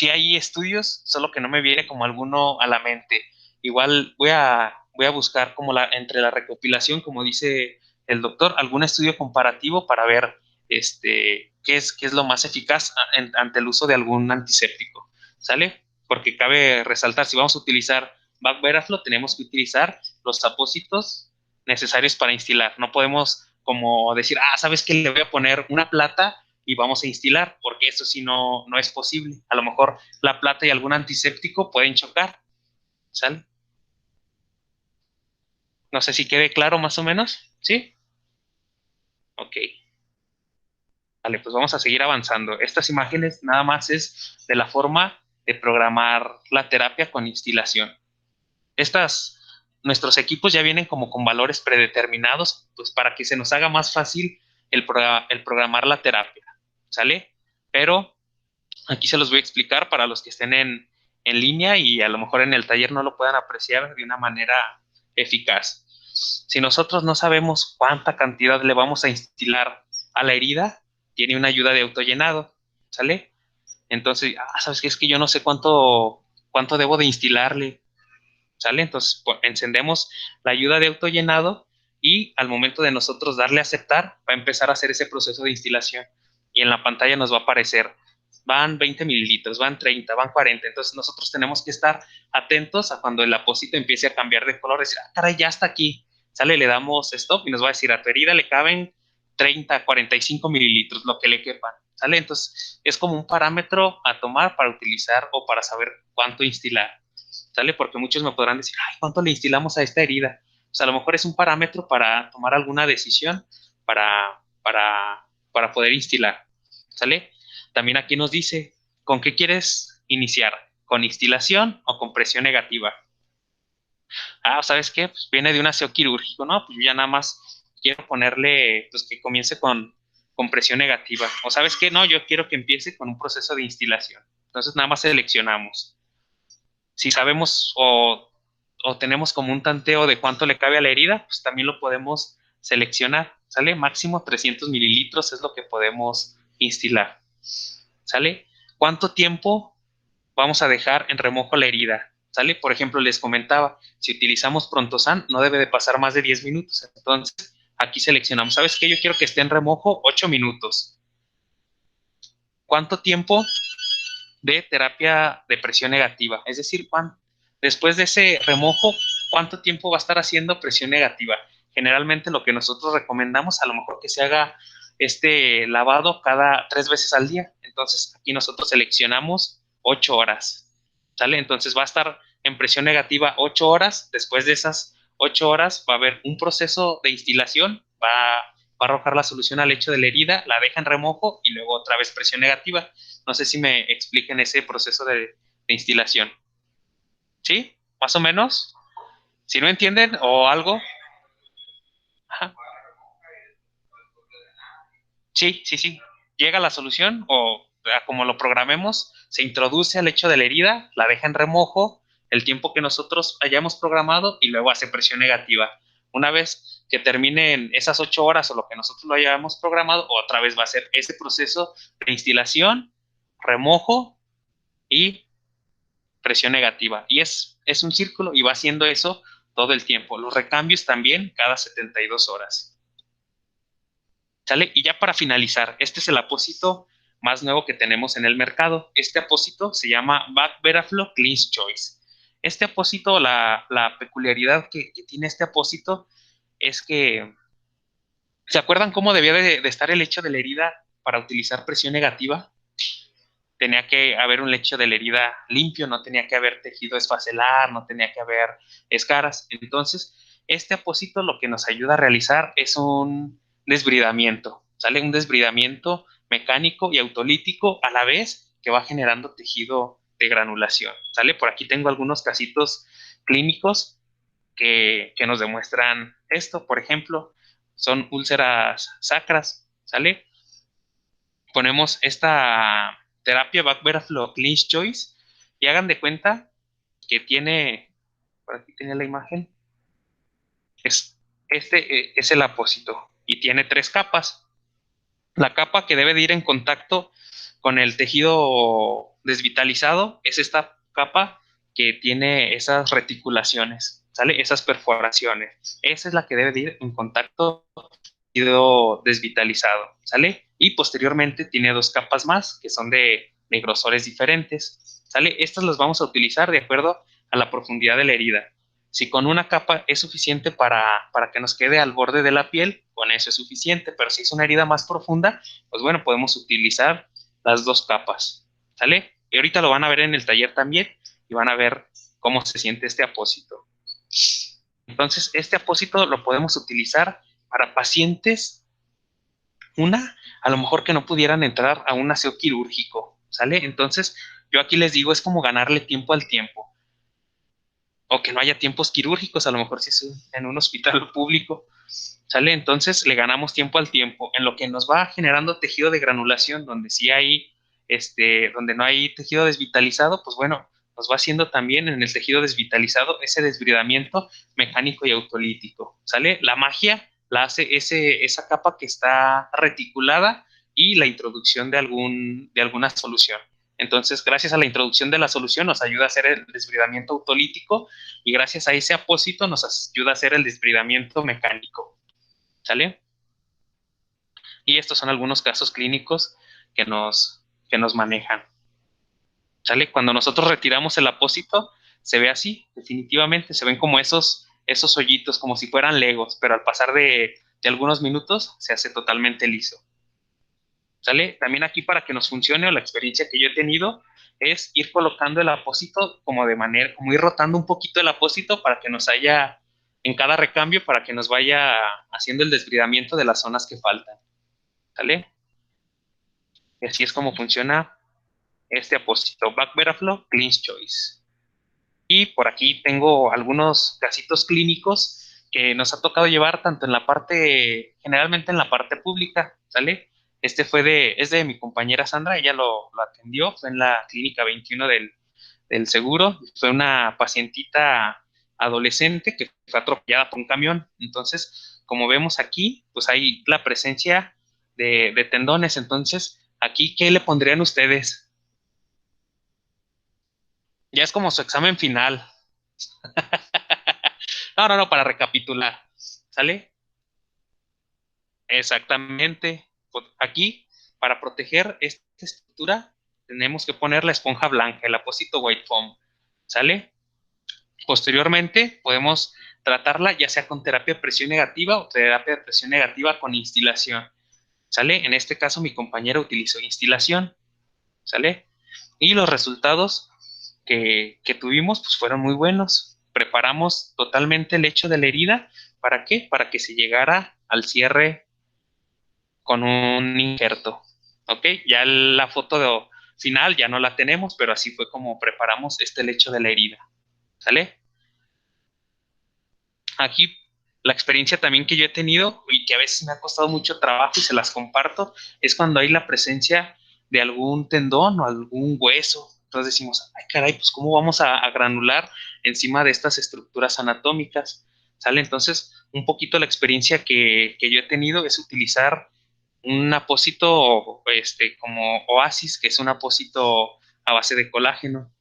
hay estudios, solo que no me viene como alguno a la mente. Igual voy a buscar como entre la recopilación, como dice el doctor, algún estudio comparativo para ver qué es lo más eficaz ante el uso de algún antiséptico. ¿Sale? Porque cabe resaltar, si vamos a utilizar Bacveraflo, tenemos que utilizar los apósitos necesarios para instilar. No podemos como decir, ¿sabes qué? Le voy a poner una plata y vamos a instilar, porque eso sí no es posible. A lo mejor la plata y algún antiséptico pueden chocar, ¿sale? No sé si quede claro más o menos, ¿sí? Ok, vale, pues vamos a seguir avanzando. Estas imágenes nada más es de la forma de programar la terapia con instilación. Nuestros equipos ya vienen como con valores predeterminados, pues para que se nos haga más fácil el programar la terapia, ¿sale? Pero aquí se los voy a explicar para los que estén en línea y a lo mejor en el taller no lo puedan apreciar de una manera eficaz. Si nosotros no sabemos cuánta cantidad le vamos a instilar a la herida, tiene una ayuda de autollenado, ¿sale? Entonces, ¿sabes qué? Es que yo no sé cuánto debo de instilarle, ¿sale? Entonces, encendemos la ayuda de autollenado y al momento de nosotros darle a aceptar, va a empezar a hacer ese proceso de instilación y en la pantalla nos va a aparecer, van 20 mililitros, van 30, van 40, entonces nosotros tenemos que estar atentos a cuando el apósito empiece a cambiar de color, decir, caray, ya está aquí, ¿sale? Le damos stop y nos va a decir, a tu herida le caben 30, 45 mililitros, lo que le quepan, ¿sale? Entonces, es como un parámetro a tomar para utilizar o para saber cuánto instilar. ¿Sale? Porque muchos me podrán decir, ay, ¿cuánto le instilamos a esta herida? O sea, a lo mejor es un parámetro para tomar alguna decisión para poder instilar, ¿sale? También aquí nos dice, ¿con qué quieres iniciar? ¿Con instilación o con presión negativa? ¿Sabes qué? Pues viene de un aseo quirúrgico, ¿no? Pues yo ya nada más quiero ponerle, pues que comience con presión negativa. O ¿sabes qué? No, yo quiero que empiece con un proceso de instilación. Entonces nada más seleccionamos. Si sabemos o tenemos como un tanteo de cuánto le cabe a la herida, pues también lo podemos seleccionar, ¿sale? Máximo 300 mililitros es lo que podemos instilar, ¿sale? ¿Cuánto tiempo vamos a dejar en remojo la herida? ¿Sale? Por ejemplo, les comentaba, si utilizamos Prontosan, no debe de pasar más de 10 minutos. Entonces, aquí seleccionamos, ¿sabes qué? Yo quiero que esté en remojo 8 minutos. ¿Cuánto tiempo de terapia de presión negativa? Es decir, después de ese remojo, ¿cuánto tiempo va a estar haciendo presión negativa? Generalmente lo que nosotros recomendamos, a lo mejor que se haga este lavado cada 3 veces al día. Entonces, aquí nosotros seleccionamos 8 horas, ¿sale? Entonces va a estar en presión negativa 8 horas. Después de esas 8 horas va a haber un proceso de instilación, va a arrojar la solución al lecho de la herida, la deja en remojo y luego otra vez presión negativa. No sé si me expliquen ese proceso de instilación. ¿Sí? ¿Más o menos? Si no entienden o algo. Ajá. Sí, sí, sí. Llega la solución o como lo programemos, se introduce al lecho de la herida, la deja en remojo el tiempo que nosotros hayamos programado y luego hace presión negativa. Una vez que terminen esas 8 horas o lo que nosotros lo hayamos programado, otra vez va a ser ese proceso de instilación, remojo y presión negativa. Y es un círculo y va haciendo eso todo el tiempo. Los recambios también cada 72 horas. ¿Sale? Y ya para finalizar, este es el apósito más nuevo que tenemos en el mercado. Este apósito se llama Back Veraflow Cleanse Choice. Este apósito, la peculiaridad que tiene este apósito es que, ¿se acuerdan cómo debía de estar el lecho de la herida para utilizar presión negativa? Tenía que haber un lecho de la herida limpio, no tenía que haber tejido esfacelar, no tenía que haber escaras. Entonces, este apósito lo que nos ayuda a realizar es un desbridamiento, ¿sale? Un desbridamiento mecánico y autolítico a la vez que va generando tejido de granulación, ¿sale? Por aquí tengo algunos casitos clínicos que nos demuestran esto. Por ejemplo, son úlceras sacras, ¿sale? Ponemos esta terapia Back Veraflow Cleanse Choice y hagan de cuenta que tiene, por aquí tiene la imagen, es el apósito y tiene 3 capas. La capa que debe de ir en contacto con el tejido desvitalizado es esta capa que tiene esas reticulaciones, ¿sale? Esas perforaciones. Esa es la que debe de ir en contacto con el tejido desvitalizado, ¿sale? Y posteriormente tiene 2 capas más que son de grosores diferentes, ¿sale? Estas las vamos a utilizar de acuerdo a la profundidad de la herida. Si con una capa es suficiente para que nos quede al borde de la piel, con eso es suficiente, pero si es una herida más profunda, pues bueno, podemos utilizar las 2 capas, ¿sale? Y ahorita lo van a ver en el taller también y van a ver cómo se siente este apósito. Entonces, este apósito lo podemos utilizar para pacientes, a lo mejor que no pudieran entrar a un aseo quirúrgico, ¿sale? Entonces, yo aquí les digo, es como ganarle tiempo al tiempo o que no haya tiempos quirúrgicos, a lo mejor si es en un hospital público, ¿sale? Entonces le ganamos tiempo al tiempo, en lo que nos va generando tejido de granulación, donde sí hay, donde no hay tejido desvitalizado, pues bueno, nos va haciendo también en el tejido desvitalizado ese desbridamiento mecánico y autolítico, ¿sale? La magia la hace esa capa que está reticulada y la introducción de alguna solución. Entonces, gracias a la introducción de la solución nos ayuda a hacer el desbridamiento autolítico y gracias a ese apósito nos ayuda a hacer el desbridamiento mecánico, ¿sale? Y estos son algunos casos clínicos que nos manejan, ¿sale? Cuando nosotros retiramos el apósito, se ve así, definitivamente, se ven como esos hoyitos, como si fueran legos, pero al pasar de algunos minutos se hace totalmente liso. ¿Sale? También aquí para que nos funcione o la experiencia que yo he tenido es ir colocando el apósito como como ir rotando un poquito el apósito para que nos haya, en cada recambio, para que nos vaya haciendo el desbridamiento de las zonas que faltan. ¿Sale? Y así es como funciona este apósito, Back Veraflow Cleanse Choice. Y por aquí tengo algunos casitos clínicos que nos ha tocado llevar tanto en la parte, generalmente en la parte pública, ¿sale? Es de mi compañera Sandra, ella lo atendió, fue en la clínica 21 del seguro, fue una pacientita adolescente que fue atropellada por un camión. Entonces, como vemos aquí, pues hay la presencia de tendones. Entonces, aquí, ¿qué le pondrían ustedes? Ya es como su examen final. No, para recapitular. ¿Sale? Exactamente. Aquí, para proteger esta estructura, tenemos que poner la esponja blanca, el apósito white foam. ¿Sale? Posteriormente, podemos tratarla ya sea con terapia de presión negativa o terapia de presión negativa con instilación. ¿Sale? En este caso, mi compañera utilizó instilación. ¿Sale? Y los resultados que tuvimos pues fueron muy buenos. Preparamos totalmente el hecho de la herida. ¿Para qué? Para que se llegara al cierre con un injerto. ¿Ok? Ya la foto final ya no la tenemos, pero así fue como preparamos este lecho de la herida. ¿Sale? Aquí la experiencia también que yo he tenido y que a veces me ha costado mucho trabajo y se las comparto, es cuando hay la presencia de algún tendón o algún hueso. Entonces decimos, ay caray, pues ¿cómo vamos a granular encima de estas estructuras anatómicas? ¿Sale? Entonces, un poquito la experiencia que yo he tenido es utilizar un apósito como Oasis, que es un apósito a base de colágeno.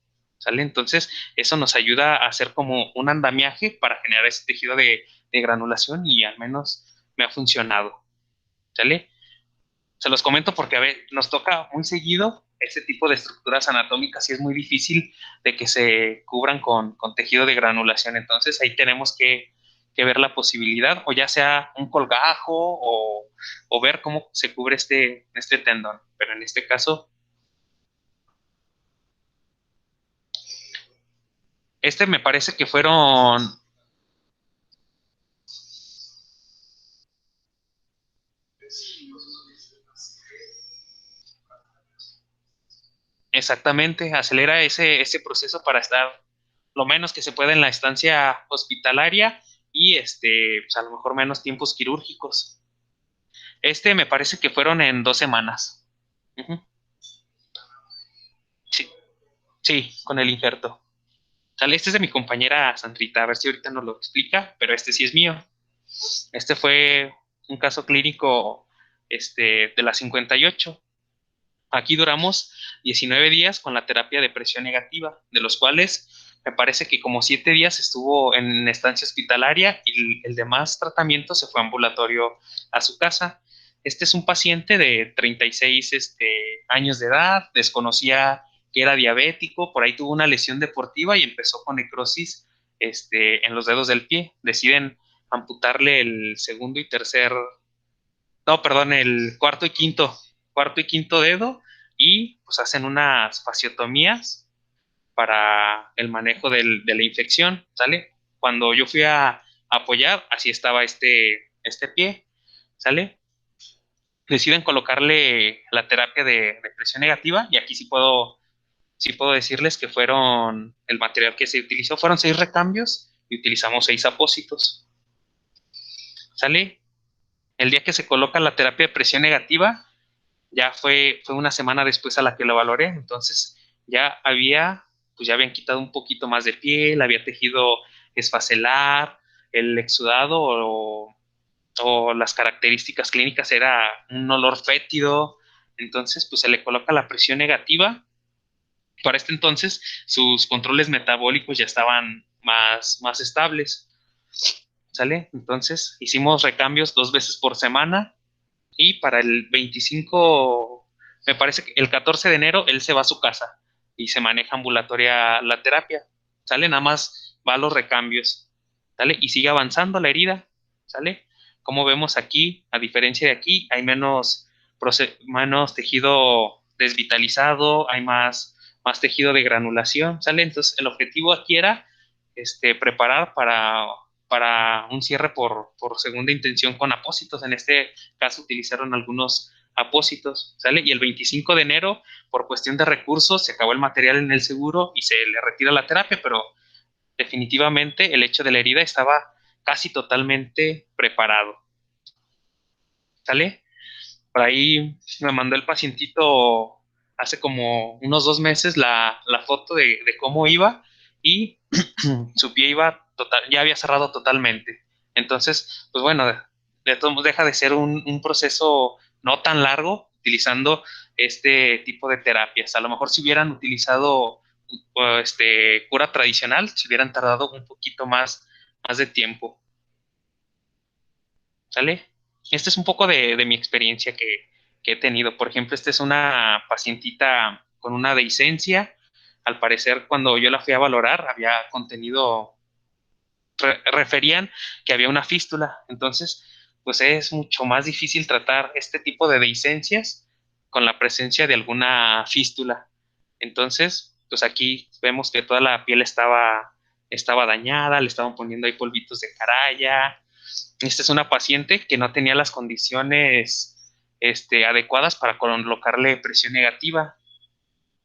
¿Sale? Entonces, eso nos ayuda a hacer como un andamiaje para generar ese tejido de granulación y al menos me ha funcionado. ¿Sale? Se los comento porque a ver, nos toca muy seguido ese tipo de estructuras anatómicas y es muy difícil de que se cubran con tejido de granulación. Entonces ahí tenemos que ver la posibilidad, o ya sea un colgajo o ver cómo se cubre este tendón. Pero en este caso, me parece que fueron exactamente, acelera ese proceso para estar lo menos que se pueda en la estancia hospitalaria y pues a lo mejor menos tiempos quirúrgicos. Me parece que fueron en 2 semanas. Ujú. Sí, sí, con el injerto. Sale, este es de mi compañera Sandrita, a ver si ahorita nos lo explica, pero este sí es mío. Este fue un caso clínico de la 58. Aquí duramos 19 días con la terapia de presión negativa, de los cuales me parece que como 7 días estuvo en estancia hospitalaria y el demás tratamiento se fue ambulatorio a su casa. Este es un paciente de 36 años de edad, desconocía que era diabético, por ahí tuvo una lesión deportiva y empezó con necrosis en los dedos del pie. Deciden amputarle el segundo y tercer, no, perdón, el cuarto y quinto dedo y pues hacen unas fasciotomías para el manejo de la infección, ¿sale? Cuando yo fui a apoyar, así estaba este pie, ¿sale? Deciden colocarle la terapia de presión negativa y aquí sí puedo decirles que el material que se utilizó fueron 6 recambios y utilizamos 6 apósitos, ¿sale? El día que se coloca la terapia de presión negativa, ya fue una semana después a la que lo valoré, entonces pues ya habían quitado un poquito más de piel, había tejido esfacelar, el exudado o las características clínicas era un olor fétido, entonces pues se le coloca la presión negativa. Para este entonces sus controles metabólicos ya estaban más estables, ¿sale? Entonces hicimos recambios 2 veces por semana y para el 25, me parece que el 14 de enero, él se va a su casa y se maneja ambulatoria la terapia, ¿sale? Nada más va a los recambios, ¿sale? Y sigue avanzando la herida, ¿sale? Como vemos aquí, a diferencia de aquí, hay menos tejido desvitalizado, hay más tejido de granulación, ¿sale? Entonces, el objetivo aquí era preparar para un cierre por segunda intención con apósitos. En este caso utilizaron algunos apósitos, ¿sale? Y el 25 de enero, por cuestión de recursos, se acabó el material en el seguro y se le retira la terapia, pero definitivamente el hecho de la herida estaba casi totalmente preparado, ¿sale? Por ahí me mandó el pacientito hace como unos 2 meses la foto de cómo iba y su pie iba total, ya había cerrado totalmente. Entonces, pues bueno, de todos modos deja de ser un proceso no tan largo utilizando este tipo de terapias. A lo mejor si hubieran utilizado cura tradicional, si hubieran tardado un poquito más de tiempo. ¿Sale? Este es un poco de mi experiencia que he tenido. Por ejemplo, esta es una pacientita con una dehiscencia. Al parecer, cuando yo la fui a valorar, había contenido, referían que había una fístula. Entonces, pues es mucho más difícil tratar este tipo de dehiscencias con la presencia de alguna fístula. Entonces, pues aquí vemos que toda la piel estaba dañada, le estaban poniendo ahí polvitos de caraya. Esta es una paciente que no tenía las condiciones adecuadas para colocarle presión negativa.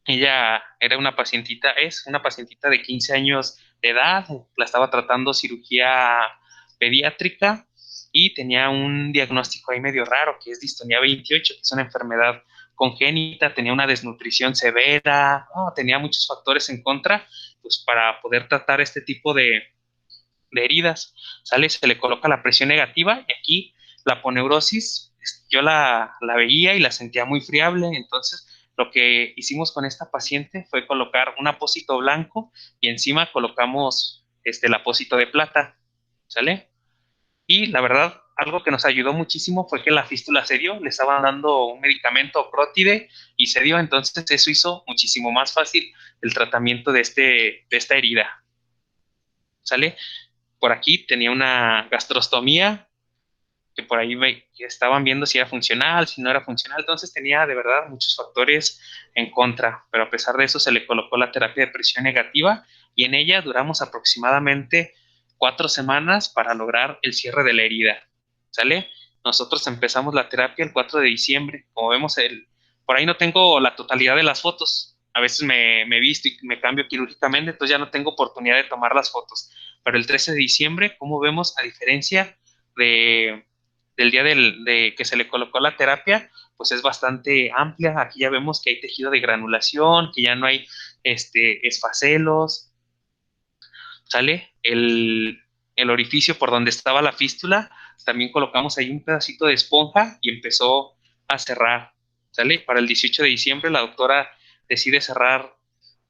Ella es una pacientita de 15 años de edad, la estaba tratando cirugía pediátrica y tenía un diagnóstico ahí medio raro, que es distonía 28, que es una enfermedad congénita, tenía una desnutrición severa, no, tenía muchos factores en contra, pues para poder tratar este tipo de heridas, ¿sale? Se le coloca la presión negativa y aquí la aponeurosis, yo la veía y la sentía muy friable, entonces lo que hicimos con esta paciente fue colocar un apósito blanco y encima colocamos el apósito de plata, ¿sale? Y la verdad, algo que nos ayudó muchísimo fue que la fístula se dio, le estaban dando un medicamento Prótide y se dio, entonces eso hizo muchísimo más fácil el tratamiento de esta herida, ¿sale? Por aquí tenía una gastrostomía, que por ahí que estaban viendo si era funcional, si no era funcional, entonces tenía de verdad muchos factores en contra, pero a pesar de eso se le colocó la terapia de presión negativa y en ella duramos aproximadamente 4 semanas para lograr el cierre de la herida, ¿sale? Nosotros empezamos la terapia el 4 de diciembre, como vemos, por ahí no tengo la totalidad de las fotos, a veces me visto y me cambio quirúrgicamente, entonces ya no tengo oportunidad de tomar las fotos, pero el 13 de diciembre, como vemos, a diferencia de del día de que se le colocó la terapia, pues es bastante amplia. Aquí ya vemos que hay tejido de granulación, que ya no hay esfacelos, ¿sale? El orificio por donde estaba la fístula, también colocamos ahí un pedacito de esponja y empezó a cerrar, ¿sale? Para el 18 de diciembre la doctora decide cerrar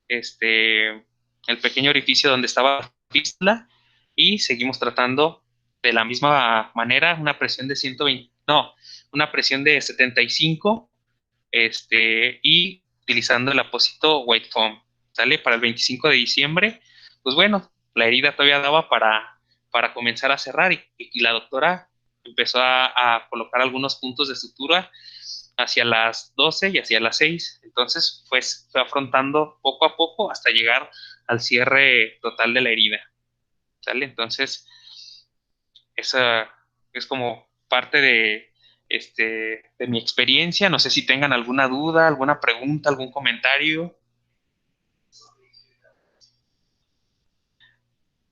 el pequeño orificio donde estaba la fístula y seguimos tratando de la misma manera, una presión de 120, no, una presión de 75, y utilizando el apósito White Foam, ¿sale? Para el 25 de diciembre, pues bueno, la herida todavía daba para comenzar a cerrar y la doctora empezó a colocar algunos puntos de sutura hacia las 12 y hacia las 6. Entonces, pues fue afrontando poco a poco hasta llegar al cierre total de la herida, ¿sale? Entonces, esa es como parte de mi experiencia. No sé si tengan alguna duda, alguna pregunta, algún comentario.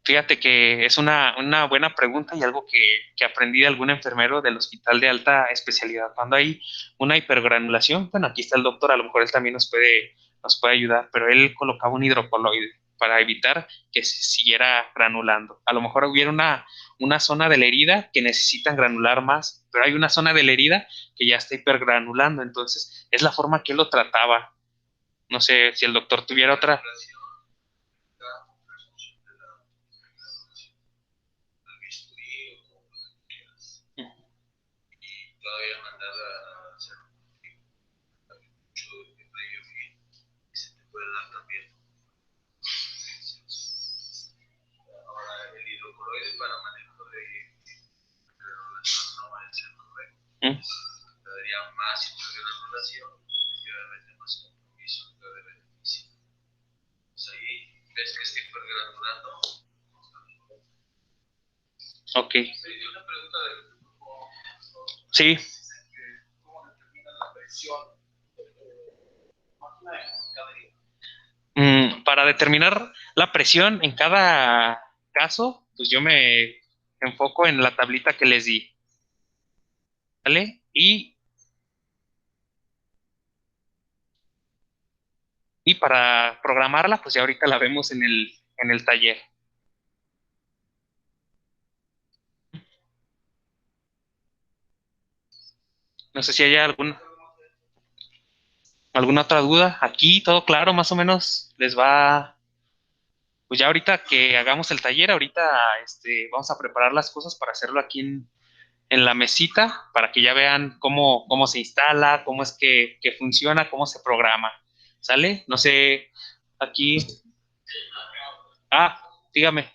Fíjate que es una buena pregunta y algo que aprendí de algún enfermero del hospital de alta especialidad. Cuando hay una hipergranulación, bueno, aquí está el doctor, a lo mejor él también nos puede ayudar, pero él colocaba un hidrocoloide para evitar que se siguiera granulando. A lo mejor hubiera una zona de la herida que necesitan granular más, pero hay una zona de la herida que ya está hipergranulando, entonces es la forma que él lo trataba. No sé si el doctor tuviera otra. Todavía mandar a hacer mucho de previo fin y se te puede dar también. Ahora el hidrocoloide para manejo de granulación no va a ser correcto. Te daría más hipergranulación y obviamente más compromiso de beneficio. Pues ahí ves que está hipergranulando. Ok. Una pregunta de Sí. ¿cómo determinan la presión? Para determinar la presión en cada caso, pues yo me enfoco en la tablita que les di, ¿vale? Y para programarla, pues ya ahorita la vemos en el taller. No sé si hay alguna otra duda. Aquí todo claro, más o menos les va. Pues ya ahorita que hagamos el taller, ahorita vamos a preparar las cosas para hacerlo aquí en la mesita, para que ya vean cómo se instala, cómo es que funciona, cómo se programa. ¿Sale? No sé, aquí. Ah, dígame.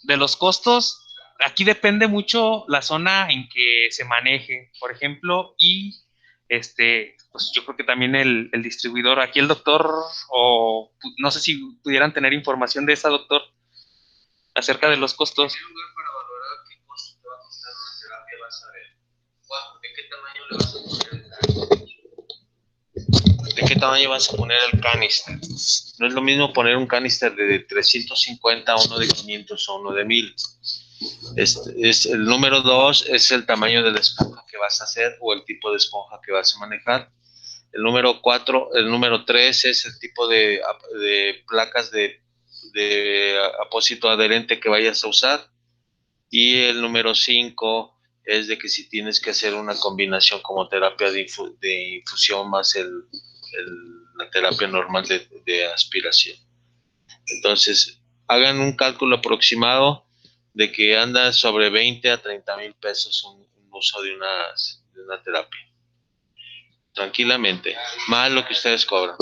De los costos, aquí depende mucho la zona en que se maneje, por ejemplo, y pues yo creo que también el distribuidor, aquí el doctor, o no sé si pudieran tener información de esa, doctor, acerca de los costos. En lugar para valorar qué costo te va a costar una terapia, vas a ver de qué tamaño le vas a poner ¿de qué tamaño vas a poner el canister? No es lo mismo poner un canister de 350 a uno de 500 o uno de 1000. El número 2 es el tamaño de la esponja que que vas a hacer o el tipo de esponja que vas a manejar. El número 3 es el tipo de placas de apósito adherente que vayas a usar. Y el número 5 es de que si tienes que hacer una combinación como terapia de infusión más la terapia normal de aspiración. Entonces, hagan un cálculo aproximado de que anda sobre 20 a 30 mil pesos un uso de una terapia. Tranquilamente, más lo que ustedes cobran.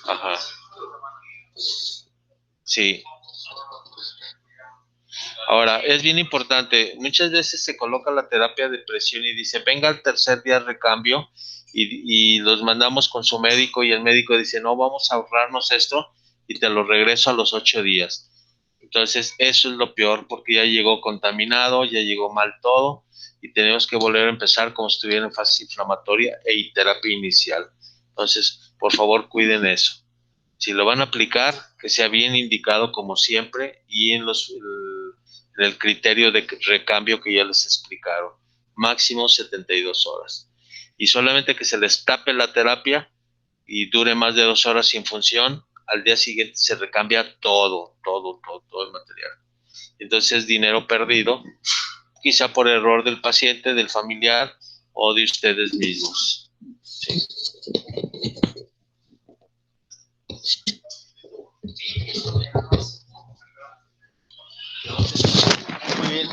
Ajá. Sí. Ahora, es bien importante, muchas veces se coloca la terapia de presión y dice, venga al tercer día de recambio y los mandamos con su médico y el médico dice, no, vamos a ahorrarnos esto y te lo regreso a los 8 días. Entonces, eso es lo peor porque ya llegó contaminado, ya llegó mal todo y tenemos que volver a empezar como si estuviera en fase inflamatoria y terapia inicial. Entonces, por favor, cuiden eso. Si lo van a aplicar, que sea bien indicado como siempre y en el criterio de recambio que ya les explicaron, máximo 72 horas. Y solamente que se les tape la terapia y dure más de 2 horas sin función, al día siguiente se recambia todo el material. Entonces es dinero perdido, quizá por error del paciente, del familiar o de ustedes mismos. Sí. Muy bien,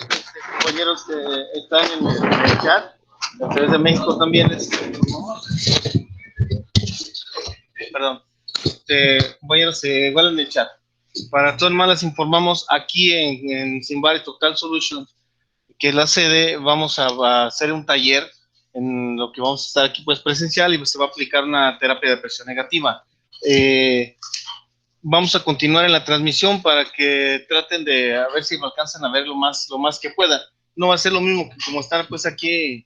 compañeros que están en el chat, a través de México también perdón, compañeros, igual en el chat. Para todas más les informamos aquí en Simbaris Total Solutions, que es la sede, vamos a hacer un taller en lo que vamos a estar aquí pues presencial y se va a aplicar una terapia de presión negativa. Vamos a continuar en la transmisión para que traten de a ver si me alcanzan a ver lo más que puedan. No va a ser lo mismo que como estar pues aquí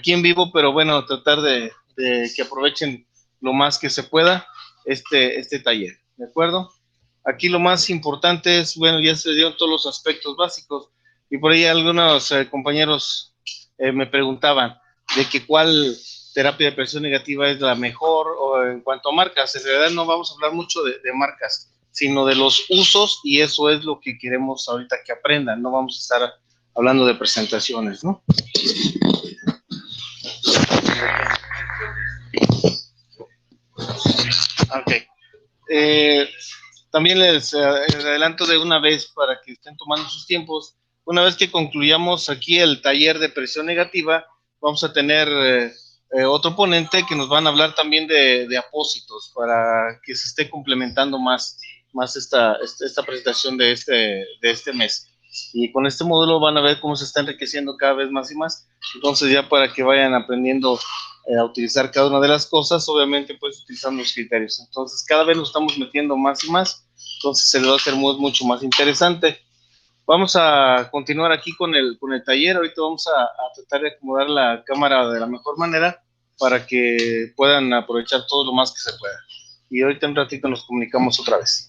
en vivo, pero bueno, tratar de que aprovechen lo más que se pueda este taller, ¿de acuerdo? Aquí lo más importante es, bueno, ya se dieron todos los aspectos básicos y por ahí algunos compañeros me preguntaban de que cuál terapia de presión negativa es la mejor o en cuanto a marcas. En realidad no vamos a hablar mucho de marcas, sino de los usos y eso es lo que queremos ahorita que aprendan. No vamos a estar hablando de presentaciones, ¿no? Ok. También les adelanto de una vez para que estén tomando sus tiempos. Una vez que concluyamos aquí el taller de presión negativa, vamos a tener otro ponente que nos van a hablar también de apósitos para que se esté complementando más esta presentación de este mes. Y con este módulo van a ver cómo se está enriqueciendo cada vez más y más. Entonces ya para que vayan aprendiendo a utilizar cada una de las cosas, obviamente pues utilizando los criterios. Entonces cada vez nos estamos metiendo más y más, entonces se les va a hacer mucho más interesante. Vamos a continuar aquí con el taller. Ahorita vamos a tratar de acomodar la cámara de la mejor manera para que puedan aprovechar todo lo más que se pueda. Y ahorita en un ratito nos comunicamos otra vez.